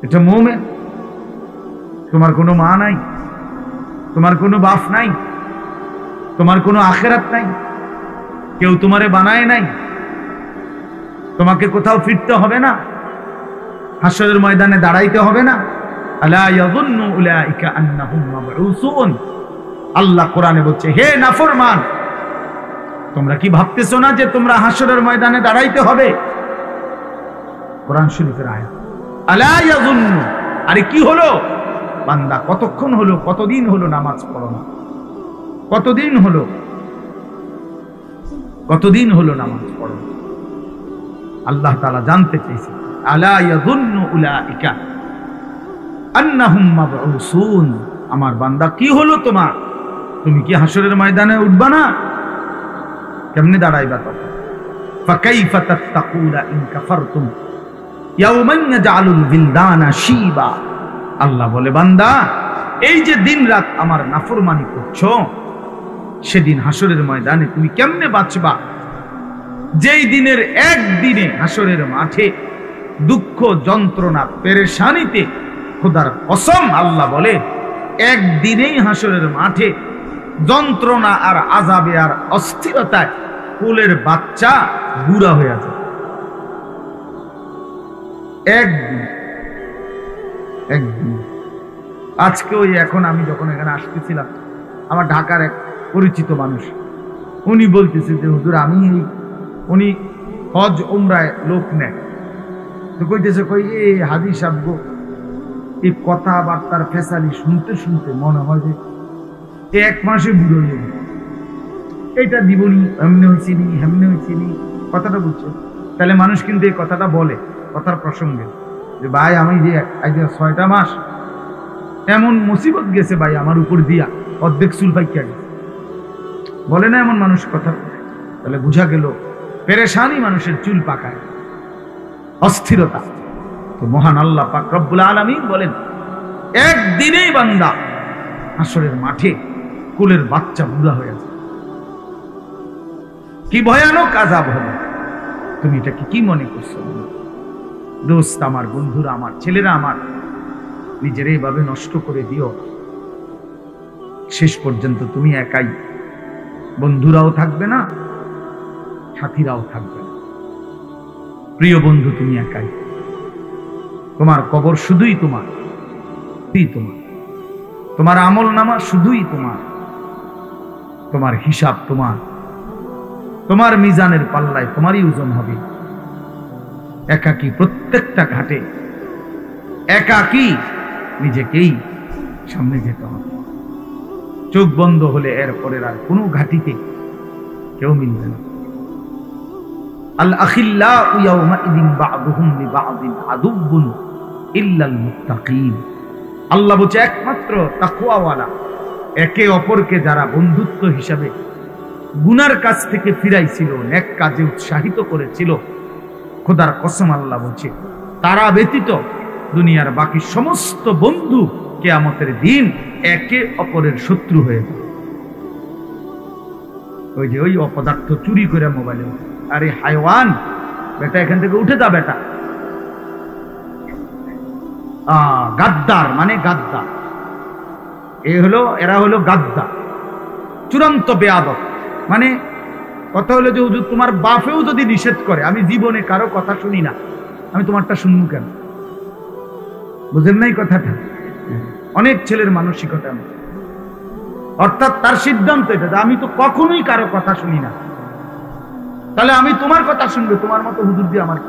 এটা মুমিন? তোমার কোনো মা নাই, তোমার কোনো বাপ নাই, তোমার কোনো আখিরাত নাই, কেউ তোমারে বানায় নাই, তোমাকে কোথাও ফিরতে হবে না, হাসরের ময়দানে দাঁড়াইতে হবে না। আলা ইয়াযুন্নু উলাইকা আন্নাহুম মাবউসুন। আল্লাহ কোরআনে বলছে, হে নাফরমান, তোমরা কি ভাবতেছো না যে তোমরা হাসরের ময়দানে দাঁড়াইতে হবে? কোরআন শরীফের আয়াত। আলা ইয়াযুন্নু, আরে কি হলো বান্দা, কতক্ষণ হলো, কতদিন হলো নামাজ পড়ো না? কতদিন হলো, কতদিন হলো নামাজ পড়ো? আল্লাহ তাআলা জানতে চেয়েছে, আলা ইয়াযুন্নু উলাইকা আন্নাহুম মাবউসুন। আমার বান্দা কি হলো তোমার? তুমি কি হাসরের ময়দানে উঠবা না? কেমনে দাঁড়াইবা তখন? ফাকাইফা তাত্তাকুনা ইন কাফারতুম ইয়াওমান ইয়াজআলুল বিলদানা শিবা। আল্লাহ বলে, বান্দা এই যে দিন রাত আমার নাফরমানি করছো, সেদিন হাসরের ময়দানে তুমি কেমনে বাঁচবা? যেই দিনের একদিনে হাসরের মাঠে দুঃখ যন্ত্রণা পেরেশানিতে, খোদার কসম আল্লাহ বলে, একদিনেই হাসরের মাঠে যন্ত্রণা আর আযাবে আর অস্থিরতায় কোলের বাচ্চা বুড়া হয়ে যায়। একদিন। আজকে ওই এখন আমি যখন এখানে আসতেছিলাম, আমার ঢাকার এক পরিচিত মানুষ, উনি বলতেছে যে হুজুর আমি উনি হজ উমরায় লোক নেয়, তো কইতেছে কই এই হাজি সাহেব গো, এই কথাবার্তার ফেসালি শুনতে শুনতে মনে হয় যে 1 মাসে বুড়ো হয়ে গেছে, এইটা জীবনী এমনি হয়েছিনি হেমনি হয়েছিনি, কথাটা বুঝছে। তাহলে মানুষ কিন্তু এই কথাটা বলে কথার প্রসঙ্গে যে ভাই আমি যে 6টা মাস এমন মুসিবত গেছে ভাই আমার উপর দিয়া, অর্ধেক চুল পাইকা গেছে, বলে না এমন মানুষ কথা? তাহলে বুঝা গেল পেরেশানি মানুষের চুল পাকায়, অস্থিরতা। তো মহান আল্লাহ পাক রব্বুল আলামিন বলেন, একদিনেই বান্দা হাসরের মাঠে কোলের বাচ্চা বুড়া হয়ে আছে। কি ভয়ানক আযাব হবে! তুমি এটাকে কি মনে করছো? দোস্ত আমার, বন্ধুরা আমার, ছেলেরা আমার, নিজের এইভাবে নষ্ট করে দিও, শেষ পর্যন্ত তুমি একাই, বন্ধুরাও থাকবে না, সাথীরাও থাকবে না। প্রিয় বন্ধু, তুমি একাই। তোমার কবর শুধুই তোমার, তোমার আমল নামা শুধুই তোমার, তোমার হিসাব তোমার, তোমার মিজানের পাল্লায় তোমারই ওজন হবে। একাকী প্রত্যেকটা ঘাটে একাকী নিজেকেই সামনে যেতে হবে। চোখ বন্ধ হলে এর পরের আর কোনো ঘাটিতে কেউ মিলবে না। আল আখিল্লাউ ইয়াউমাইদিন বা'দুহুম লিবা'দিন আদুব্বুন ইল্লাল মুত্তাকিন। আল্লাহ বলছে একমাত্র তাকওয়াওয়ালা একে অপরকে যারা বন্ধুত্ব হিসাবে গুনার কাছ থেকে ফিরাইছিল, নেক কাজে উৎসাহিত করেছিল, খোদার কসম আল্লাহ বলছে তারা ব্যতীত দুনিয়ার বাকি সমস্ত বন্ধু কিয়ামতের দিন একে অপরের শত্রু হয়ে যাবে। ওই যে ওই অপদার্থ চুরি করে মোবাইলে, আরে হায়ওয়ান বেটা এখান থেকে উঠে যা বেটা। গাদ্দার মানে গাদ্দার, এরা হলো গাদ্দার, চূড়ান্ত বেয়াদব। মানে কথা হলো যে হুজুর তোমার বাপেও যদি নিষেধ করে, আমি জীবনে কারো কথা শুনি না, আমি তোমারটা শুনবো কেন? বুঝেন নাই কথাটা? অনেক ছেলের মানসিকতা, অর্থাৎ তার সিদ্ধান্ত এটা যে আমি তো কখনোই কারো কথা শুনি না, তাহলে আমি তোমার কথা শুনবো, তোমার মতো হুজুর দিয়ে আমার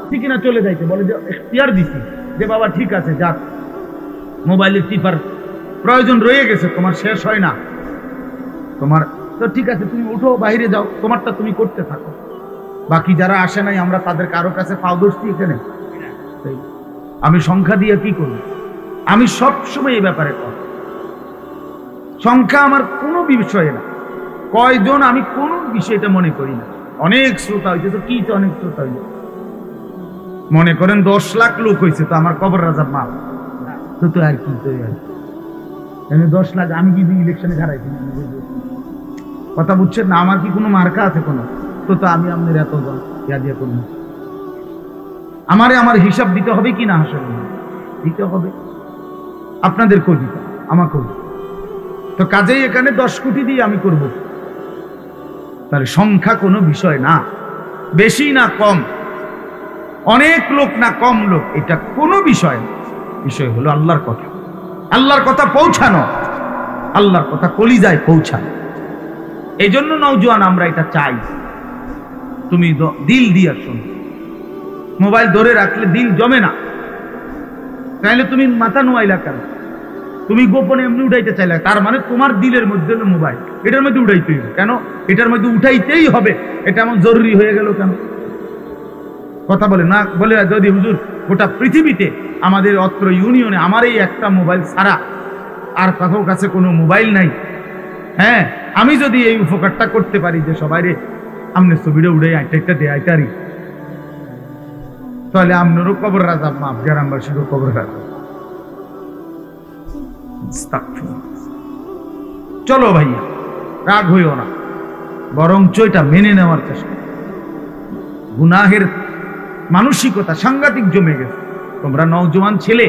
ঠিক না চলে যাইতে বলে যে এখতিয়ার দিছি যে বাবা ঠিক আছে যাক, মোবাইলের টিপার প্রয়োজন রয়ে গেছে, তোমার শেষ হয় না, তোমার তো ঠিক আছে, তুমি উঠো বাইরে যাও, তোমারটা তুমি করতে থাকো। বাকি যারা আসে নাই আমরা তাদের কারো কাছে পাও দোষটি এখানে। আমি সংখ্যা দিয়ে কি করব? আমি সবসময় এই ব্যাপারে করি, সংখ্যা আমার কোনো বিষয় না, কয়জন আমি কোন বিষয়টা মনে করি না। অনেক শ্রোতা হয়েছে তো কি, অনেক শ্রোতা হয়েছে মনে করেন 10 লাখ লোক হয়েছে তো আমার কবর রাজা মাপ তো আর কি, তো 10 লাখ আমি কি ইলেকশনে হারাইছি কথা বুঝছেন না? আমার কি কোনো মার্কা আছে কোনো? তো আমি আপনার এত ইয়া দিয়ে করবো, আমার হিসাব দিতে হবে কি না? আসলে দিতে হবে, আপনাদের কবিতা আমাকে তো কাজেই এখানে 10 কোটি দিয়ে আমি করব। তাহলে সংখ্যা কোনো বিষয় না, বেশি না কম, অনেক লোক না কম লোক, এটা কোনো বিষয় না। বিষয় হলো আল্লাহর কথা, আল্লাহর কথা পৌঁছানো, আল্লাহর কথা কলিজায় পৌঁছানো। এই জন্য নওজোয়ান আমরা এটা চাই, তুমি দিল দিয়া শোনো। মোবাইল ধরে রাখলে দিল জমে না, তাইলে তুমি মাথা নোয়াইলা কেন? তুমি গোপনে এমনি উঠাইতে চাইলে, তার মানে তোমার দিলের মধ্যে হলো মোবাইল, এটার মধ্যে উঠাইতেই হবে কেন? এটার মধ্যে উঠাইতেই হবে, এটা এমন জরুরি হয়ে গেল কেন? কথা বলে না, বলে যদি হুজুর গোটা পৃথিবীতে আমাদের অত্র ইউনিয়নে আমার এই একটা মোবাইল ছাড়া আর কারোর কাছে কোনো মোবাইল নাই, হ্যাঁ, আমি যদি এই উপকারটা করতে পারি যে সবাই রে আমনে ছবিটা উড়ে আইটা দেয় আইটারি, তাহলে আপনারও কবর রাজা মাপ, গ্রামবাসীরও কবর রাজা। চলো ভাইয়া, রাগ হইও না, বরঞ্চ এটা মেনে নেওয়ার চেষ্টা। গুনাহের মানসিকতা সাংঘাতিক জমে গেছে। তোমরা নওজোয়ান ছেলে,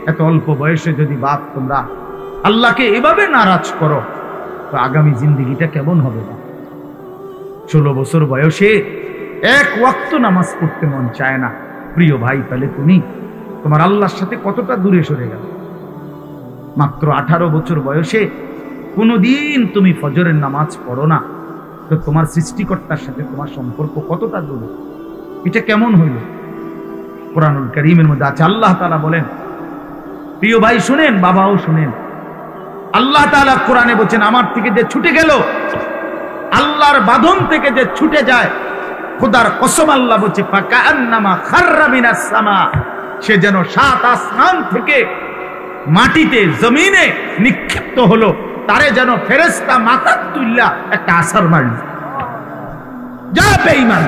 এত অল্প বয়সে যদি বাপ তোমরা আল্লাহকে এভাবে নারাজ করো, তো আগামী জিন্দেগিটা কেমন হবে? 16 বছর বয়সে এক ওয়াক্ত নামাজ পড়তে মন চায় না। প্রিয় ভাই, তাহলে তুমি তোমার আল্লাহর সাথে কতটা দূরে সরে গেল? মাত্র 18 বছর বয়সে কোনোদিন তুমি ফজরের নামাজ পড়ো না, তো তোমার সৃষ্টিকর্তার সাথে তোমার সম্পর্ক কতটা দূরে? এটা কেমন হইল? কুরআনুল কারীমের মধ্যে আছে, আল্লাহ তাআলা বলেন, প্রিয় ভাই শুনেন, বাবাও শুনেন, আল্লাহ তাআলা কোরআনে বলেন, আমার থেকে যে ছুটে গেল, আল্লাহর বাঁধন থেকে যে ছুটে যায়, খোদার কসম আল্লাহ বলছে, ফাকান্নামা খাররা মিনাস সামা, সে যেন 7 আসমান থেকে মাটিতে জমিনে নিক্ষিপ্ত হলো, তারে যেন ফেরেশতা মাথা তুইলা একটা আছাড় মারল। যা বেঈমান,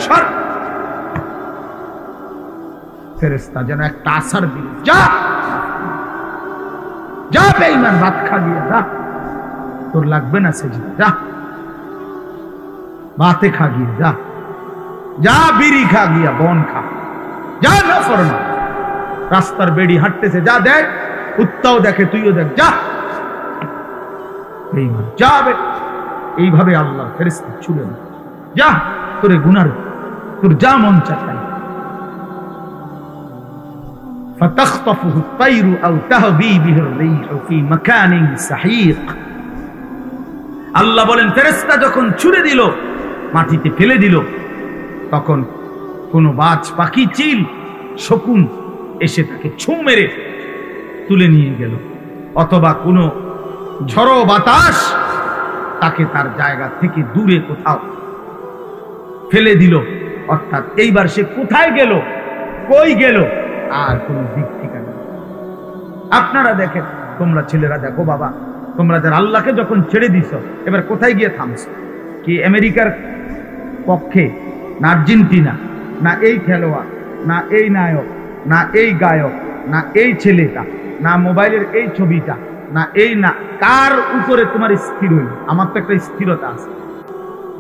সর, ফেরেশতা যেন একটা আছাড় দিল, যা যা বেঈমান, ভাত খা গিয়া যা, তোর লাগবে না সেজদা, যা ভাতে খা গিয়া যা, যা বিড়ি খা গিয়া, বন খা, যা না ফরমান। রাস্তার বেড়ি হাঁটতেছে, যা দেখ, কুত্তাও দেখে, তুইও দেখ, যা বেঈমান, যাবে। এইভাবে আল্লাহ ফেরেশতা ছুড়ে দেয়। যা তোরে গুনার, তোর যা মন চায়। ফাতাখতাফুহু আত-তায়রু আও তাহবি বিহি আর-রিহু ফি মাকানিন সাহিক। আল্লাহ বলেন ফেরেশতা যখন ছুঁড়ে দিল, মাটিতে ফেলে দিল, তখন কোন বাজ পাখি, চিল, শকুন এসে তাকে ছোঁ মেরে তুলে নিয়ে গেল, অথবা কোনো ঝড়ো বাতাস তাকে তার জায়গা থেকে দূরে কোথাও ফেলে দিল। অর্থাৎ এইবার সে কোথায় গেল, কই গেল, আর কোন দিক ঠিকানা। আপনারা দেখেন, তোমরা ছেলেরা দেখো বাবা, তোমরা যারা আল্লাহকে যখন ছেড়ে দিছ, এবার কোথায় গিয়ে থামছো? কি আমেরিকার পক্ষে, না আর্জেন্টিনা, না এই খেলোয়াড়, না এই নায়ক, না এই গায়ক, না এই ছেলেটা, না মোবাইলের এই ছবিটা, না এই, না কার উপরে তোমার স্থির হইল? আমার তো একটা স্থিরতা আছে।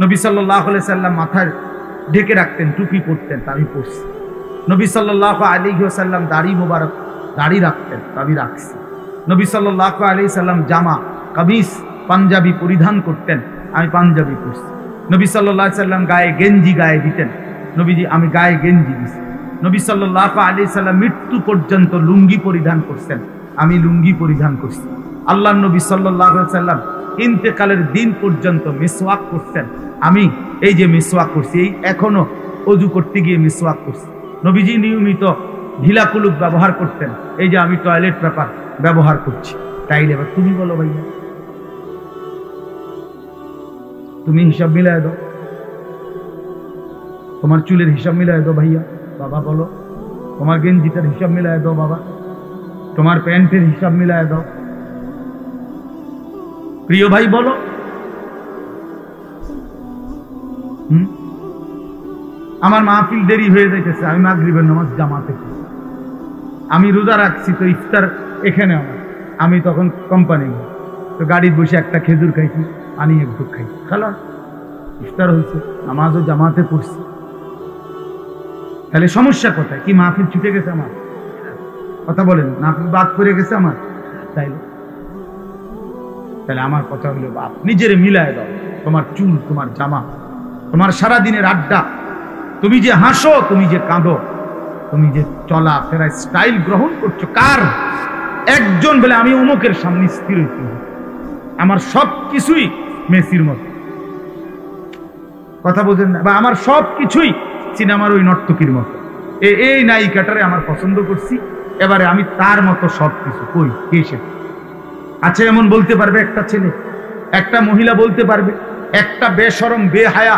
নবী সাল্লাল্লাহু আলাইহি সাল্লাম মাথায় ঢেকে রাখতেন, টুপি পরতেন, আমি পরছি। নবী সাল্লাল্লাহু আলাইহি ওয়াসাল্লাম দাড়ি মোবারক, দাড়ি রাখতেন, আমি রাখছি। নবী সাল্লাল্লাহু আলাইহি সাল্লাম জামা, কামিজ, পাঞ্জাবি পরিধান করতেন, আমি পাঞ্জাবি পরছি। নবী সাল্লাল্লাহু আলাইহি সাল্লাম গায়ে গেঞ্জি গায়ে দিতেন, নবীজি আমি গায়ে গেঞ্জি দিছি। নবী সাল্লাল্লাহু আলাইহি সাল্লাম মৃত্যু পর্যন্ত লুঙ্গি পরিধান করতেন, আমি লুঙ্গি পরিধান করছি। আল্লাহর নবী সাল্লাল্লাহু আলাইহি সাল্লাম ইন্তেকালের দিন পর্যন্ত মিসওয়াক করতেন, আমি এই যে মিসওয়াক করছি, এই এখনো ওযু করতে গিয়ে মিসওয়াক করছি। নবীজি নিয়মিত ঢিলা কুলুপ ব্যবহার করতেন, এই যে আমি টয়লেট পেপার ব্যবহার করছি। তাইলে এবার তুমি বলো ভাইয়া, তুমি হিসাব মিলায় দাও, তোমার চুলের হিসাব মিলায় দাও ভাইয়া। বাবা বলো, তোমার গেঞ্জিটার হিসাব মিলায় দাও বাবা, তোমার প্যান্টের হিসাব মিলায় দাও। প্রিয় ভাই বলো, আমার মাহফিল দেরি হয়ে যাইতেছে, আমি মাগরিবের নামাজ জামাতে, আমি রোজা রাখছি, তো ইফতার এখানে আমার, আমি তখন কোম্পানি, তো গাড়ির বসে একটা খেজুর খাইছি, পানি এক ঢুক খাইছি, খালাস ইফতার হয়েছে, নামাজও জামাতে পড়ছি। তাহলে সমস্যা কোথায়? কি মাহফিল ছুটে গেছে আমার? কথা বলেন, মাহফিল বাদ করে গেছে আমার? তাহলে আমার কথা হলো, বাপ নিজের মিলায় দাও, তোমার চুল, তোমার জামা, তোমার সারাদিনের আড্ডা, তুমি যে হাসো, তুমি যে কাঁদো, তুমি যে চলা ফেরা স্টাইল গ্রহণ করছো, কার? একজন বলে আমি অমুকের সামনে স্থির হইতে, আমার সব কিছুই মেসির মতো, কথা বোঝেন না? বা আমার সব কিছুই সিনেমার ওই নর্তকীর মতো, এই নায়িকাটারে আমার পছন্দ করছি, এবারে আমি তার মতো সব কিছু। কই কে সে? আচ্ছা, এমন বলতে পারবে একটা ছেলে, একটা মহিলা বলতে পারবে, একটা বেশরম, বেহায়া,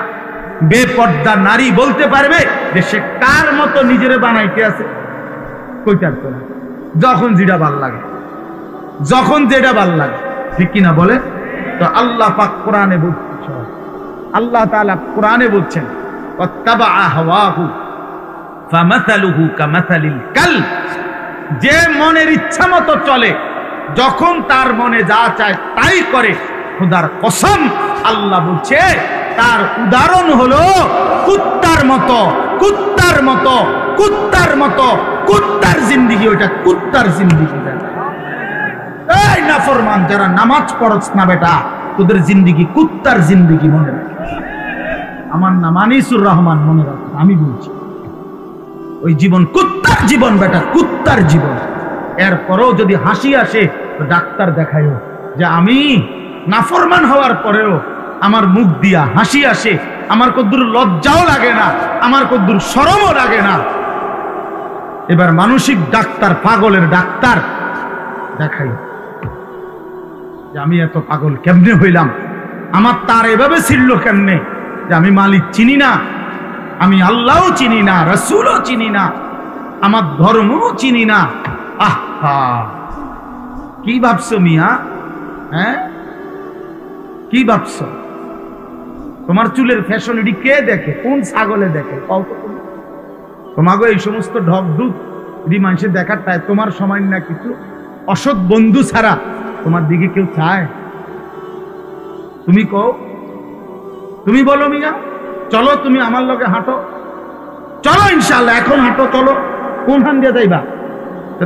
বেপর্দা নারী বলতে পারবে যে সে কার মতো নিজের বানাইতে আছে? কইতে পারতো না। যখন যেটা ভাল লাগে, যখন যেটা ভাল লাগে, ঠিক কিনা বলে? তো আল্লাহ পাক কোরআনে বলছেন, আল্লাহ তাআলা কোরআনে বলছেন, ওয়াত্তাবা হাওয়াহু ফামাসালুহু কামাসালিল কালব, যে মনের ইচ্ছা মতো চলে, যখন তার মনে যা চায় তাই করে, খোদার কসম আল্লাহ বলছে তার উদাহরণ হলো কুত্তার মতো, কুত্তার মতো, কুত্তার মতো, কুত্তার জিন্দেগি, ওইটা কুত্তার জিন্দেগি। এই নাফরমান যারা নামাজ পড়ছ না বেটা, তোদের জিন্দেগি কুত্তার জিন্দেগি, মনে রাখ। আমার নাম আনিসুর রহমান, মনে রাখ, আমি বলছি ওই জীবন কুত্তার জীবন বেটা, কুত্তার জীবন। এরপরেও যদি হাসি আসে তো ডাক্তার দেখায়ও, যে আমি নাফরমান হওয়ার পরেও আমার মুখ দিয়া হাসি আসে, আমার কদ্দুর লজ্জাও লাগে না, আমার কদ্দুর শরমও লাগে না। এবার মানসিক ডাক্তার, পাগলের ডাক্তার দেখাই, যে আমি এত পাগল কেমনে হইলাম, আমার তার এভাবে ছিল কেমনে, যে আমি মালিক চিনি না, আমি আল্লাহও চিনি না, রাসূলও চিনি না, আমার ধর্মও চিনি না। আহা, কি ভাবছো মিয়া? হ্যাঁ, কি ভাবছো? তোমার চুলের ফ্যাশন এটি কে দেখে? কোন ছাগলে দেখে? তোমাকে এই সমস্ত ঢক ঢুক এটি মানুষের দেখার তাই তোমার সময় না, কিছু অসৎ বন্ধু ছাড়া তোমার দিকে কেউ চায়? তুমি কও, তুমি বলো মিয়া, চলো তুমি আমার লগে হাঁটো, চলো ইনশাআল্লাহ এখন হাঁটো, চলো। কোন হান দিয়ে যাইবা?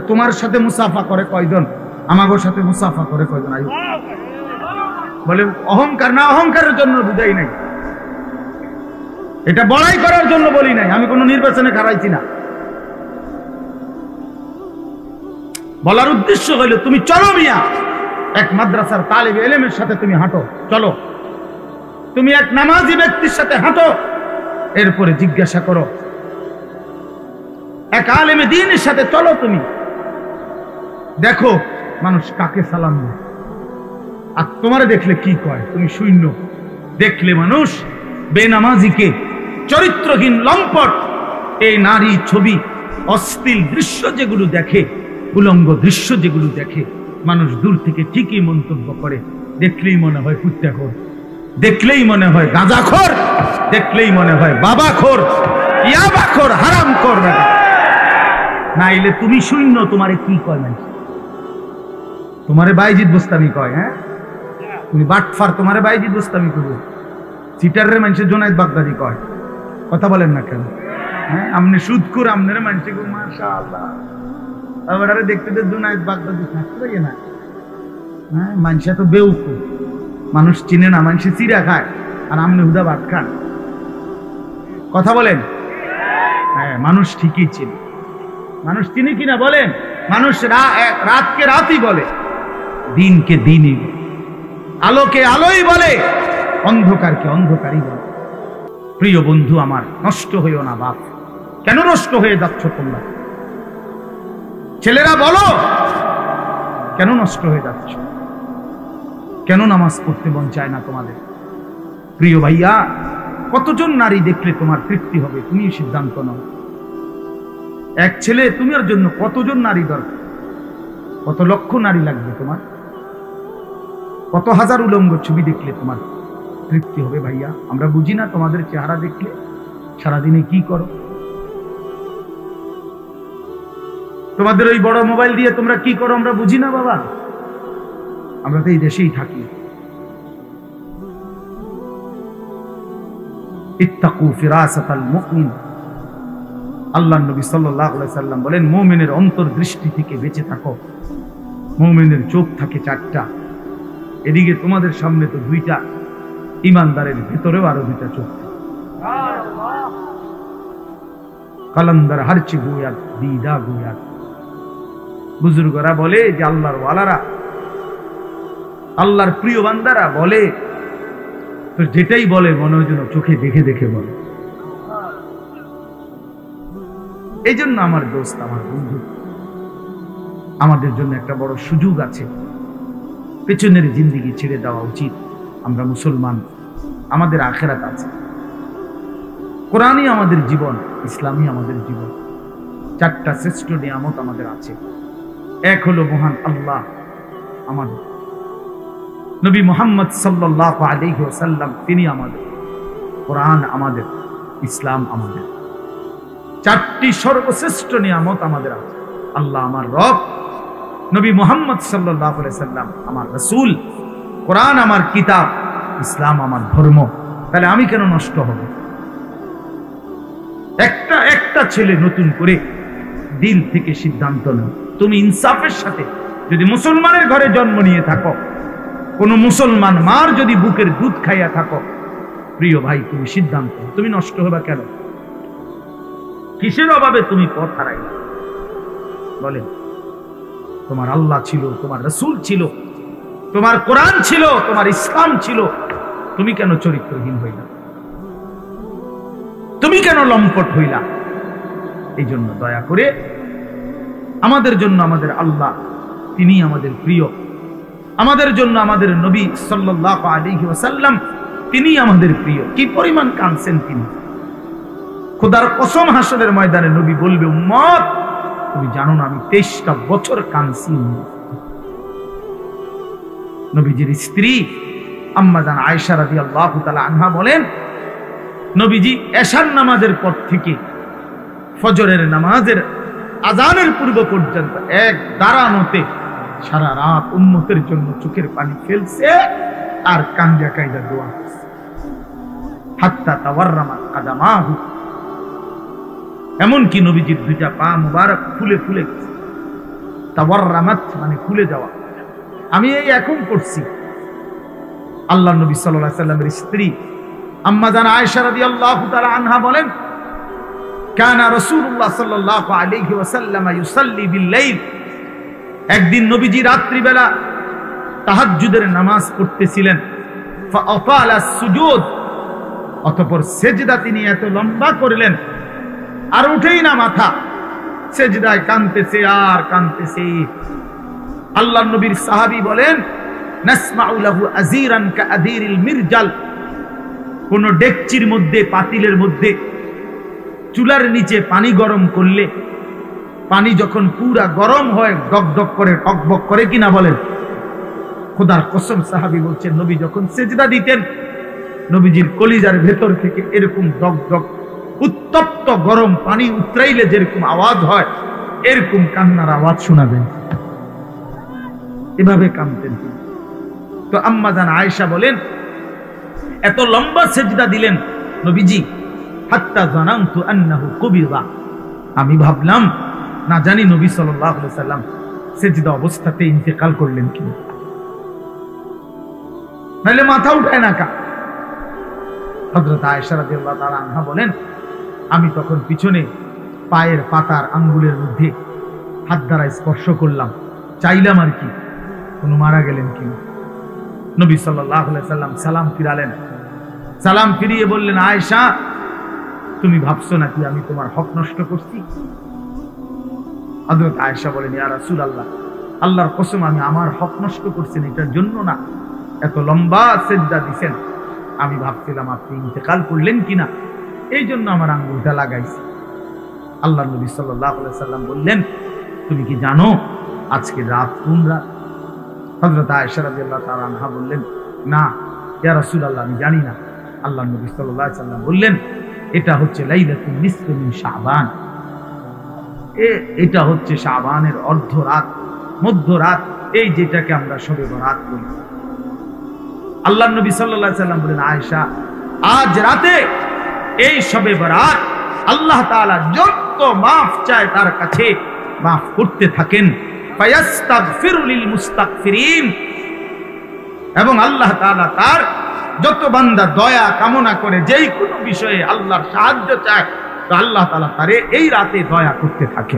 তোমার সাথে মুসাফা করে কয়জন? আমাগোর সাথে মুসাফা করে কয়জন? আয়ু বলে অহংকার না, অহংকারের জন্য বুঝাই নাই, এটা বড়াই করার জন্য বলি নাই, আমি কোনো নির্বাচনে খারাইছি না। বলার উদ্দেশ্য হইল তুমি চলো মিয়া, এক মাদ্রাসার তালিব ইলমের সাথে তুমি হাঁটো, চলো তুমি এক নামাজি ব্যক্তির সাথে হাঁটো, এরপরে জিজ্ঞাসা করো এক আলেমে দ্বীনের সাথে চলো, তুমি দেখো মানুষ কাকে সালাম দেয়, আর তোমারে দেখলে কি কয়, তুমি শূন্য। দেখলে মানুষ বেনামাজিকে, চরিত্রহীন লম্পট, এই নারী ছবি, অশ্লীল দৃশ্য যেগুলো দেখে, উলঙ্গ দৃশ্য যেগুলো দেখে, মানুষ দূর থেকে ঠিকই মন্তব্য করে। দেখলেই মনে হয় কুত্তাখোর, দেখলেই মনে হয় গাঁজাখোর, দেখলেই মনে হয় বাবাখোর, ইয়াবাখোর, হারামখোর। নাইলে তুমি শূন্য, তোমারে কি কয় মানুষ? তোমারে বাইজিদ বুস্তামি কয়। হ্যাঁ, তুমি বাটফার, তোমারে বাইজিদ বুস্তামি করবো। চিটারের মানুষের জোনায়েদ বাগদাদি কয়। কথা বলেন না কেন? হ্যাঁ, আমনে সুদখোর, আমনের মানুষে গো মাশাআল্লাহ, আবার দেখতে তো জোনায়েদ বাগদাদি থাকতে না। হ্যাঁ, মানুষে তো বেউকুফ, মানুষ চিনে না, মানুষে চিরা খায়, আর আমনে হুদা ভাত খান। কথা বলেন? হ্যাঁ, মানুষ ঠিকই চিনে। মানুষ চিনি কিনা বলেন? মানুষ রাতকে রাতই বলে, দিনকে দিনই বলে, আলোকে আলোই বলে, অন্ধকারকে অন্ধকারই বলে। প্রিয় বন্ধু আমার, নষ্ট হইও না বাপ। কেন নষ্ট হয়ে যাচ্ছ তোমরা? ছেলেরা বলো, কেন নষ্ট হয়ে যাচ্ছ? কেন নামাজ পড়তে মন চায় না তোমাদের? প্রিয় ভাইয়া, কতজন নারী দেখলে তোমার তৃপ্তি হবে? তুমি সিদ্ধান্ত নাও। এক ছেলে, তোমার জন্য কতজন নারী দরকার? কত লক্ষ নারী লাগবে তোমার? কত হাজার উলঙ্গ ছবি দেখলে তোমার তৃপ্তি হবে? ভাইয়া, আমরা বুঝি না তোমাদের চেহারা দেখলে সারাদিনে কি করো? তোমাদের ওই বড় মোবাইল দিয়ে তোমরা কি করো আমরা বুঝি না বাবা। আমরা তো এই দেশেই থাকি। ইত্তাকু ফিরাসাতাল মুমিন, আল্লাহর নবী সাল্লাল্লাহু আলাইহি সাল্লাম বলেন, মুমিনের অন্তর্দৃষ্টি থেকে বেঁচে থাকো। মুমিনের চোখ থাকে চারটা, এদিকে তোমাদের সামনে তো দুইটা, ইমানদারের ভিতরেও আরো দুইটা চোখ। কালান্দার হারচি গুয়াত দিদা গুয়াত। বুজুর্গরা বলে যে আল্লাহর ওয়ালারা, আল্লাহর প্রিয় বান্দারা বলে, তো যেটাই বলে মনে হয় যেন চোখে দেখে দেখে বলে। এই জন্য আমার দোস্ত, আমার বন্ধু, আমাদের জন্য একটা বড় সুযোগ আছে। পেছনের জিন্দেগি ছেড়ে দেওয়া উচিত। আমরা মুসলমান, আমাদের আখিরাত আছে। কোরআনই আমাদের জীবন, ইসলামই আমাদের জীবন। চারটা শ্রেষ্ঠ নিয়ামত আমাদের আছে। এক হলো মহান আল্লাহ আমাদের, নবী মুহাম্মদ সাল্লাল্লাহু আলাইহি ওয়াসাল্লাম তিনি আমাদের, কোরআন আমাদের, ইসলাম আমাদের। চারটি সর্বশ্রেষ্ঠ নিয়ামত আমাদের আছে। আল্লাহ আমার রব, নবী মুহাম্মদ সাল্লাল্লাহু আলাইহি ওয়াসাল্লাম আমার রাসূল, কোরআন আমার কিতাব, ইসলাম আমার ধর্ম। তাহলে আমি কেন নষ্ট হব? একটা ছেলে নতুন করে দিল থেকে সিদ্ধান্ত নাও। তুমি ইনসাফের সাথে, যদি মুসলমানের ঘরে জন্ম নিয়ে থাকো, কোন মুসলমান মার যদি বুকের দুধ খাইয়া থাকো, প্রিয় ভাই, তুমি সিদ্ধান্ত, তুমি নষ্ট হবা কেন? কিসের অভাবে তুমি পথ হারাইলা? বলেন, তোমার আল্লাহ ছিল, তোমার রাসূল ছিল, তোমার কোরআন ছিল, তোমার ইসলাম ছিল, তুমি কেন চরিত্রহীন হইলা? তুমি কেন লম্পট হইলা? এই জন্য দয়া করে আমাদের জন্য আমাদের আল্লাহ, তিনি আমাদের প্রিয়। আমাদের জন্য আমাদের নবী সাল্লাল্লাহু আলাইহি ওয়াসাল্লাম, তিনি আমাদের প্রিয়। কি পরিমাণ কাঁদছেন তিনি! খোদার কসম, হাসরের ময়দানে নবী বলবে, উম্মত তুমি জানো না আমি 23টা বছর কাঁদছি। নবীজির স্ত্রী আম্মা জান আয়েশা রাদিয়াল্লাহু তাআলা আনহা বলেন, নবীজি এশার নামাজের পর থেকে ফজরের নামাজের আজানের পূর্ব পর্যন্ত এক দাঁড়ানোতে সারা রাত উম্মতের জন্য চোখের পানি ফেলছে আর কান্দা কাইদা দোয়া করছে। হাত্তা তাওয়াররামাত কাদামাহু, এমনকি নবীজির দুইটা পা মুবারক ফুলে ফুলে গেছে। তাওয়াররামাত মানে ফুলে যাওয়া। আমি এই এখন করছি, আল্লাহ নবী সাল্লাল্লাহু আলাইহি সাল্লামের স্ত্রী আম্মা জান আয়েশা রাদিয়াল্লাহু তাআলা আনহা বলেন, কানা রাসূলুল্লাহ সাল্লাল্লাহু আলাইহি ওয়াসাল্লাম ইউসাল্লি বিল-লাইল, একদিন নবীজি রাত্রিবেলা তাহাজ্জুদের নামাজ পড়তেছিলেন। ফাআতালা সুজুদ, অতঃপর সেজদা তিনি এত লম্বা করলেন আর উঠেই না মাথা, সেজদায় কাঁদতেছে আর কাঁদতেছে। আল্লাহর নবীর সাহাবী বলেন, নাসমাউ লাহু আযীরান কাআযীরিল মিরজাল, কোন ডেকচির মধ্যে, পাতিলের মধ্যে চুলার নিচে পানি গরম করলে পানি যখন পুরা গরম হয় ডকডক করে, টকবক করে কিনা বলেন? খোদার কসম, সাহাবী বলছেন নবী যখন সেজদা দিতেন নবীজির কলিজার ভেতর থেকে এরকম ডকডক উত্তপ্ত গরম পানি উতরাইলে যেরকম আওয়াজ হয় এরকম কান্নার আওয়াজ শোনাবেন। এভাবে কাঁদতেন। তো আম্মা জান আয়েশা বলেন, এত লম্বা সেজদা দিলেন নবীজি, হাত্তা জানান্তু আন্নাহু কুবিরা, আমি ভাবলাম না জানি নবী সাল্লাল্লাহু আলাইহি সাল্লাম সেজদা অবস্থাতে ইন্তেকাল করলেন কি, নাহলে মাথা উঠায় না কা। হযরত আয়েশা রাদিয়াল্লাহু তাআলা আনহা বলেন, আমি তখন পিছনে পায়ের পাতার আঙ্গুলের মধ্যে হাত দ্বারা স্পর্শ করলাম, চাইলাম আর কি কোন মারা গেলেন কি। নবী সাল্লাল্লাহু আলাইহি সাল্লাম সালাম ফিরালেন, সালাম ফিরিয়ে বললেন, আয়েশা তুমি ভাবছো নাকি আমি তোমার হক নষ্ট করছি? হযরত আয়েশা বলেন, ইয়া রাসূলুল্লাহ, আল্লাহর কসম আমি আমার হক নষ্ট করছেন এটার জন্য না, এত লম্বা সেজদা দিছেন, আমি ভাবছিলাম আপনি ইন্তেকাল করলেন কিনা, এই জন্য আমার আঙ্গুলটা লাগাইছি। আল্লাহর নবী সাল্লাল্লাহু আলাইহি সাল্লাম বললেন, তুমি কি জানো আজকে রাত কোন রাত? হযরত আয়েশা রাদিয়াল্লাহু তাআলা আনহা বললেন, না ইয়া রাসূলুল্লাহ আমি জানি না। আল্লাহর নবী সাল্লাল্লাহু আলাইহি সাল্লাম বললেন, এটা হচ্ছে লাইলাতুন নিসফি মিন শাবান, এটা হচ্ছে শাবানের অর্ধরাত, মধ্যরাত, এই যেটাকে আমরা শবে বরাত বলি। আল্লাহর নবী সাল্লাল্লাহু আলাইহি সাল্লাম বলেন, আয়েশা আজ রাতে এই শবে বরাত আল্লাহ তাআলা যত মাফ চায় তার কাছে মাফ করতে থাকেন, ফায়াস্তাগফিরু লিল মুস্তাগফিরিন, এবং আল্লাহ তাআলা তার যত বান্দা দয়া কামনা করে যেই কোনো বিষয়ে আল্লাহর সাহায্য চায় তো আল্লাহ তাআলা তারে এই রাতে দয়া করতে থাকে।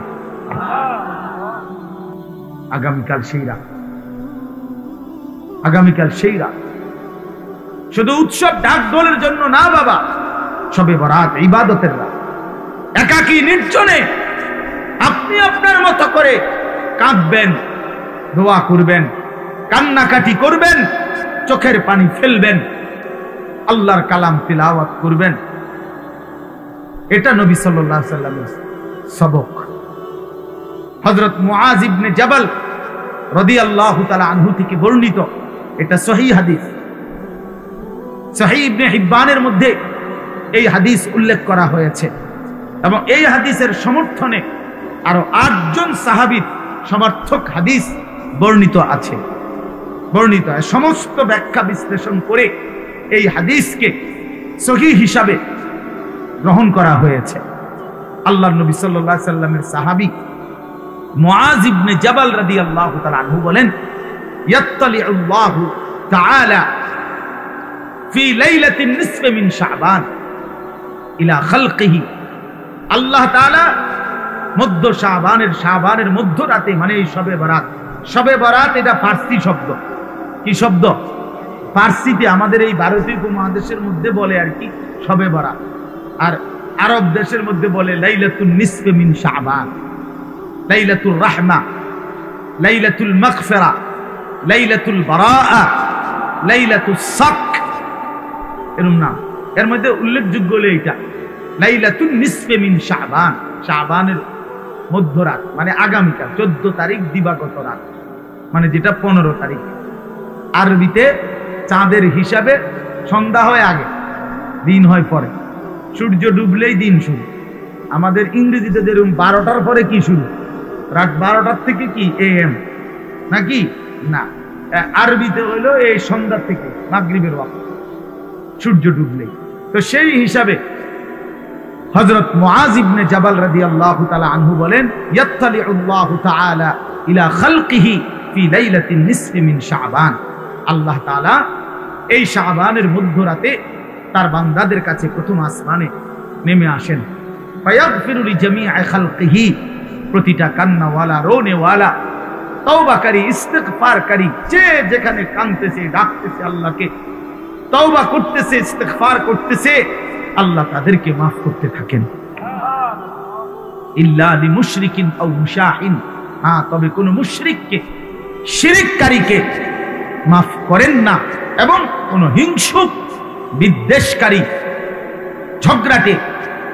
আগামীকাল সেই রাত, আগামীকাল সেই রাত শুধু উৎসব ডাকডোলের জন্য না বাবা, শবে বরাত ইবাদতের রাত। একাকী নির্জনে আপনি আপনার মতো করে কাঁদবেন, দোয়া করবেন, কান্নাকাটি করবেন, চোখের পানি ফেলবেন, আল্লাহর কালাম তিলাওয়াত করবেন। এটা নবী সাল্লাল্লাহু আলাইহি সাল্লামের সবক। হযরত মুআজ ইবনে জাবাল রাদিয়াল্লাহু তাআলা আনহু থেকে বর্ণিত, এটা সহিহ হাদিস, সহিহ ইবনে হিব্বানের মধ্যে এই হাদিস উল্লেখ করা হয়েছে এবং এই হাদিসের সমর্থনে আরো 8 জন সাহাবীর সমর্থক হাদিস বর্ণিত আছে। বর্ণিত সমস্ত ব্যাখ্যা বিশ্লেষণ করে এই হাদিসকে সহিহ হিসাবে গ্রহণ করা হয়েছে। আল্লাহর নবী সাল্লাল্লাহু আলাইহি সাল্লামের সাহাবী মুআজ ইবনে জাবাল রাদিয়াল্লাহু তাআলা আনহু বলেন, ইয়াত্তালিউল্লাহু তাআলা ফি লাইলাতিন নিসফি মিন শাবান ইলা খালকিহি, আল্লাহ তাআলা মধ্য শাবানের মধ্যরাতে, মানে এই শবে বরাত। শবে বরাত এটা ফার্সি শব্দ। কি শব্দ? ফার্সিতে আমাদের এই ভারতীয় উপমহাদেশের মধ্যে বলে আর কি শবে বরাত, আর আরব দেশের মধ্যে বলে লাইলাতুন নিসফি মিন শাবান, লাইলাতুল রাহমা, লাইলাতুল মাগফিরা, লাইলাতুল বারাআ, লাইলাতুস সাক, এরকম নাম। এর মধ্যে উল্লেখযোগ্য হলো এটা লাইলাতুন নিসফি মিন শাবান, শাবানের মধ্যরাত, মানে আগামীকাল 14 তারিখ দিবাগত রাত, মানে যেটা 15 তারিখ। আরবিতে চাঁদের হিসাবে সন্ধ্যা হয় আগে, দিন হয় পরে, সূর্য ডুবলেই দিন শুরু। আমাদের ইংরেজিতে যেরকম 12টার পরে কি শুরু, রাত 12টার থেকে কি AM নাকি না, আরবিতে হইলো এই সন্ধ্যা থেকে মাগরিবের ওয়াক্ত, সূর্য ডুবলেই। তো সেই হিসাবে হযরত মুআজ ইবনে জাবাল রাদিয়াল্লাহু তাআলা আনহু বলেন, ইয়াত্তালিউল্লাহু তাআলা ইলা খালকিহি ফি লাইলাতিন নিসফি মিন শাবান, আল্লাহ তাআলা এই শাবানের মধ্যরাতে তার বান্দাদের কাছে প্রথম আসমানে নেমে আসেন। ফায়াগফিরু লিজামিআ খালকিহি, প্রতিটা কান্নাওয়ালা রোনেওয়ালা তওবাকারী ইস্তিগফারকারী, যে যেখানে কাঁদতেছে ডাকতেছে আল্লাহকে, তওবা করতেছে ইস্তিগফার করতেছে, আল্লাহ তাদেরকে মাফ করতে থাকেন। ইল্লা লিমুশরিকিন আও মুশাহিন, হ্যাঁ তবে কোন মুশরিককে শিরককারীকে মাফ করেন না, এবং কোন হিংসুক বিদ্বেষকারী ঝগড়াটে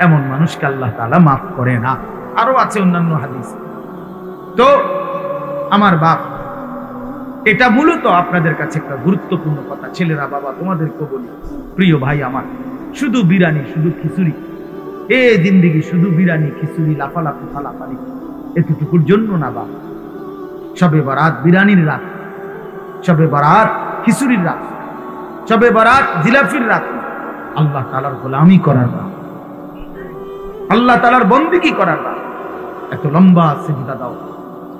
এমন মানুষকে আল্লাহ তাআলা মাফ করে না। আরো আছে অন্যান্য হাদিস। তো আমার বাপ, এটা মূলত আপনাদের কাছে একটা গুরুত্বপূর্ণ কথা। ছেলেরা বাবা তোমাদেরকে বলি, প্রিয় ভাই আমার, শুধু বিরানি শুধু খিচুড়ি, এ জিন্দেগি শুধু বিরানি খিচুড়ি লাফালাফি ফালাফালি এতটুকুর জন্য না বাপ। শবে বরাত বিরানির রাত, শবে বরাত খিচুড়ির রাত, শবে বরাত জিলাফির রাত, আল্লাহ তাআলার গোলামি করার রাত, আল্লাহ তাআলার বন্দেগী করার রাত। এত লম্বা সিজদা দাও,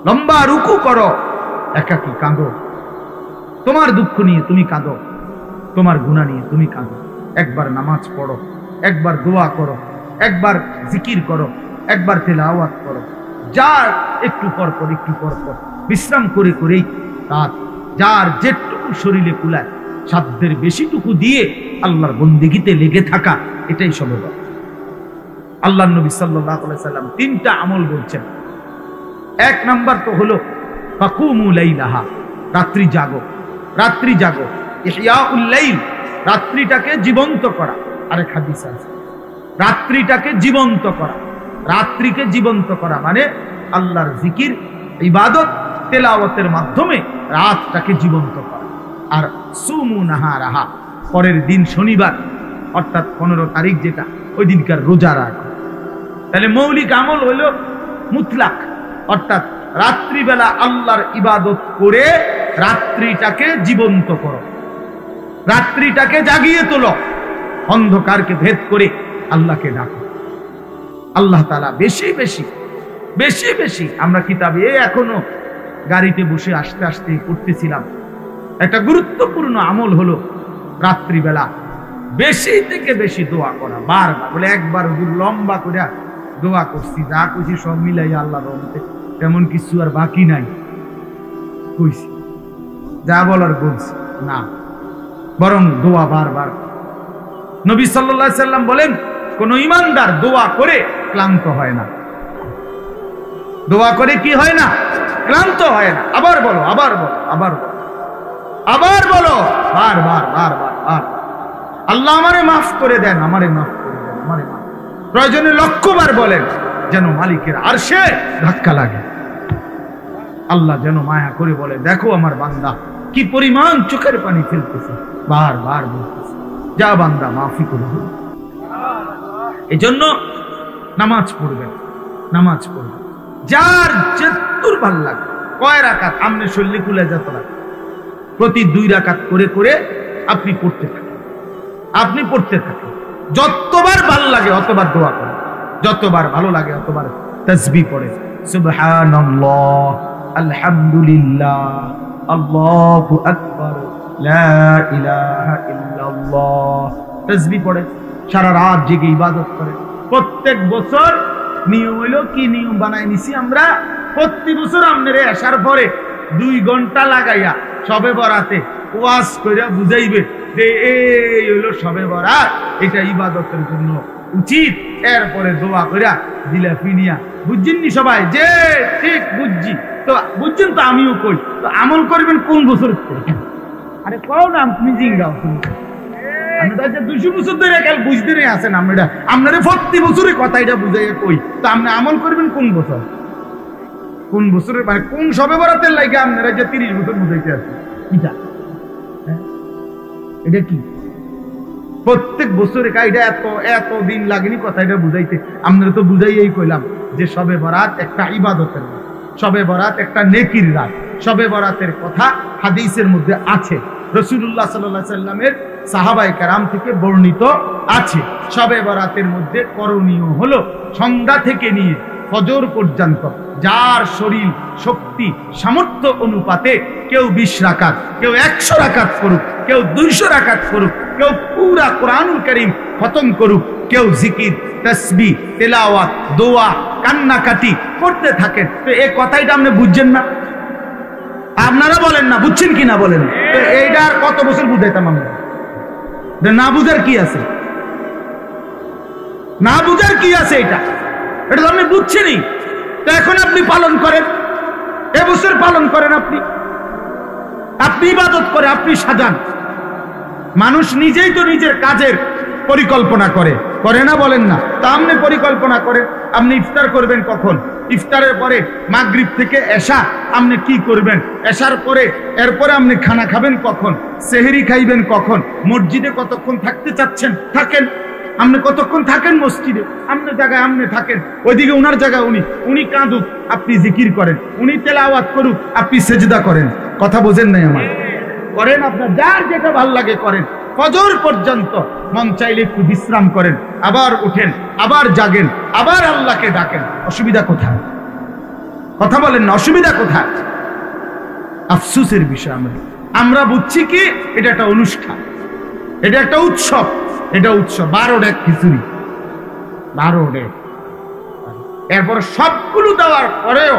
লম্বা রুকু করো, একাকী কাঁদো, তোমার দুঃখ নিয়ে তুমি কাঁদো, তোমার গুনাহ নিয়ে তুমি কাঁদো। একবার নামাজ পড়ো, একবার দোয়া করো, একবার জিকির করো, একবার তেলাওয়াত করো, যার একটু পর পর একটু পর পর বিশ্রাম করে করেই রাত, যার যেটুকু শরীরে কুলায় সাধ্যের বেশিটুকু দিয়ে আল্লাহর বন্দেগীতে লেগে থাকা, এটাই শবে বরাত। আল্লাহর নবী সাল্লাল্লাহু আলাইহি সাল্লাম তিনটা আমল বলছেন। এক নাম্বার তো হলো ফাকুমু লাইলাহা, রাত্রি জাগো, রাত্রি জাগো, ইহয়াউল লাইল, রাত্রিটাকে জীবন্ত করা। আরেক হাদিস আছে রাত্রিটাকে জীবন্ত করা, রাত্রিকে জীবন্ত করা মানে আল্লাহর জিকির ইবাদত তেলাওয়াতের মাধ্যমে রাতটাকে জীবন্ত করা। আর সুমু নাহারাহা, পরের দিন শনিবার অর্থাৎ 15 তারিখ যেটা, ওই দিনকার রোজা রাখো। তাহলে মৌলিক আমল হলো মুতলাক, অর্থাৎ রাত্রিবেলা আল্লাহর ইবাদত করে রাত্রিটাকে জীবন্ত করো, রাত্রিটাকে জাগিয়ে তোলো, অন্ধকারকে ভেদ করে আল্লাহকে ডাকো। আল্লাহ তাআলা বেশি বেশি বেশি বেশি, আমরা কিতাবে এখনো গাড়িতে বসে আসতে আসতে পড়তেছিলাম, একটা গুরুত্বপূর্ণ আমল হলো রাত্রিবেলা বেশি থেকে বেশি দোয়া করা। বারবার বলে, একবার লম্বা করে দোয়া করছি, যা করছি সব মিলাই আল্লাহর রহমতে তেমন কিছু আর বাকি নাই, কইছি যা বলার বলছি না, বরং দোয়া বারবার। নবী সাল্লাল্লাহু আলাইহি সাল্লাম বলেন, কোন ঈমানদার দোয়া করে ক্লান্ত হয় না, দোয়া করে কি হয় না? ক্লান্ত হয় না। আবার বলো, আবার বলো, আবার বলো, আবার বলো, বারবার বারবার বার। আল্লাহ আমারে মাফ করে দেন, আমারে মাফ করে দেন, আমারে মাফ। প্রয়োজনে লক্ষবার বলেন, যেন মালিকের আরশে ধাক্কা লাগে। আল্লাহ যেন মায়া করে বলে, দেখো আমার বান্দা কি পরিমাণ চোখের পানি ফেলতেছে, বারবার বলতেছে, যা বান্দা মাফি করে দিন। এজন্য নামাজ পড়বেন, নামাজ পড়বেন, যার যেতুর ভাল লাগে, কয় রাকাত আমনে শরীরে খুলে যেত না, প্রতি 2 রাকাত করে করে আপনি পড়তে থাকেন, আপনি পড়তে থাকেন। যতবার ভাল লাগে অতবার দোয়া করেন, যতবার ভালো লাগে অতবার তাসবিহ পড়েন, সুবহানাল্লাহ, আলহামদুলিল্লাহ, আল্লাহু আকবার, লা ইলাহা ইল্লাল্লাহ, তাসবিহ পড়েন, সারা রাত জেগে ইবাদত করেন। প্রত্যেক বছর নিয়ম হইলো, কি নিয়ম বানাই নিছি আমরা, প্রতি বছর আপনারা আসার পরে 2 ঘন্টা লাগাইয়া শবে বরাতে ওয়াজ কইরা বুঝাইবে যে এই হইলো শবে বরাত, এটা ইবাদতের জন্য উচিত। এরপরে দোয়া কইরা দিলা ফিনিয়া, বুঝছেন নি সবাই? যে ঠিক বুঝছি, তো বুঝছেন তো, আমিও কই, তো আমল করবেন কোন বছর? আরে কও না, আপনি জিঙ্গাও, আমি তো 200 বছর ধরে কাল বুঝতে নেই আছেন, আমরা আপনারা প্রতি বছরের কথা এটা বুঝাইয়া কই, তো আপনি আমল করবেন কোন বছর? কোন বছরের মানে কোন শবে বরাতের লাগে আপনারা যে 30 বছর বুঝাইতে আছেন? এটা কি প্রত্যেক বছরে এটা এত এত দিন লাগেনি কথা এটা বুঝাইতে? আপনারা তো বুঝাইয়াই কইলাম যে শবে বরাত একটা ইবাদতের রাত, শবে বরাত একটা নেকির রাত। শবে বরাতের কথা হাদিসের মধ্যে আছে, রাসূলুল্লাহ সাল্লাল্লাহু আলাইহি সাল্লামের সাহাবায়ে কেরাম থেকে বর্ণিত আছে। শবে বরাতের মধ্যে করণীয় হলো সন্ধ্যা থেকে নিয়ে ফজর পর্যন্ত যার শরীর শক্তি সামর্থ্য অনুপাতে কেউ 20 রাকাত, কেউ 100 রাকাত করুক, কেউ 200 রাকাত করুক, কেউ পুরা কোরআনুল কারীম খতম করুক, কেউ জিকির তাসবিহ তেলাওয়াত দোয়া কান্নাকাটি করতে থাকেন। তো এই কথাইটা আপনি বুঝছেন না? আপনারা বলেন না, বুঝছেন কি না বলেন? তো এইটা আর কত বছর বুঝাইতাম আমরা? না বুঝার কি আছে? না বুঝার কি আছে? এটা তো আপনি বুঝছেনই। তো এখন আপনি পালন করেন, এবছর পালন করেন, আপনি ইবাদত করে আপনি সাজান। মানুষ নিজেই তো নিজের কাজের পরিকল্পনা করে না, বলেন না? তা আপনি পরিকল্পনা করেন, আপনি ইফতার করবেন কখন, ইফতারের পরে মাগরিব থেকে এশা আপনি কি করবেন, এশার পরে এরপরে আপনি খানা খাবেন কখন, সেহরি খাইবেন কখন, মসজিদে কতক্ষণ থাকতে চাচ্ছেন থাকেন, আপনি কতক্ষণ থাকেন মসজিদে, আপনার জায়গায় আপনি থাকেন, ওইদিকে উনার জায়গায় উনি কাঁদুক আপনি জিকির করেন, উনি তেলাওয়াত করুক আপনি সেজদা করেন। কথা বোঝেন নাই আমার? করেন, আপনার যার যেটা ভাল লাগে করেন। ফজর পর্যন্ত মন চাইলে একটু বিশ্রাম করেন, আবার উঠেন, আবার জাগেন, আবার আল্লাহকে ডাকেন। অসুবিধা কোথায়? কথা বলেন না, অসুবিধা কোথায়? আফসোসের বিষয় আমরা বুঝছি কি এটা একটা অনুষ্ঠান, এটা একটা উৎসব, এটা উৎসব 12 ডেক খিচুড়ি, 12 ডেক, এরপরে সবগুলো দেওয়ার পরেও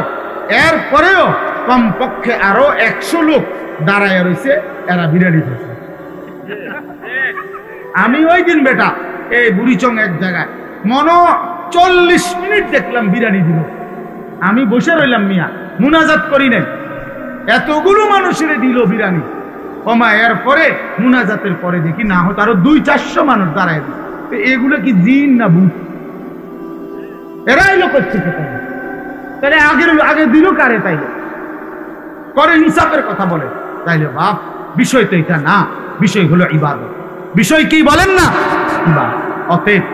এরপরেও কমপক্ষে আরো 100 লোক দাঁড়ায় রয়েছে, এরা বিরিয়ানি খেয়েছে। আমি ওই দিন বেটা এই বুড়িচং এক জায়গায় 40 মিনিট দেখলাম বিরিয়ানি দিল, আমি বসে রইলাম মিয়া, মুনাজাত করি নাই, এতগুলো মানুষের দিল বিরিয়ানি। কমা এরপরে মুনাজাতের পরে দেখি না হতো আরো 200-400 মানুষ দাঁড়ায় দিল। এগুলো কি জিন না ভূত? এরা এলো করছে তাহলে আগে দিল কারে? তাইলে করে ইনসাফের কথা বলে, তাইলে বাপ বিষয় তো এটা না, বিষয় হলো ইবাদত। বিষয় কি বলেন না? ইবাদত। অতএব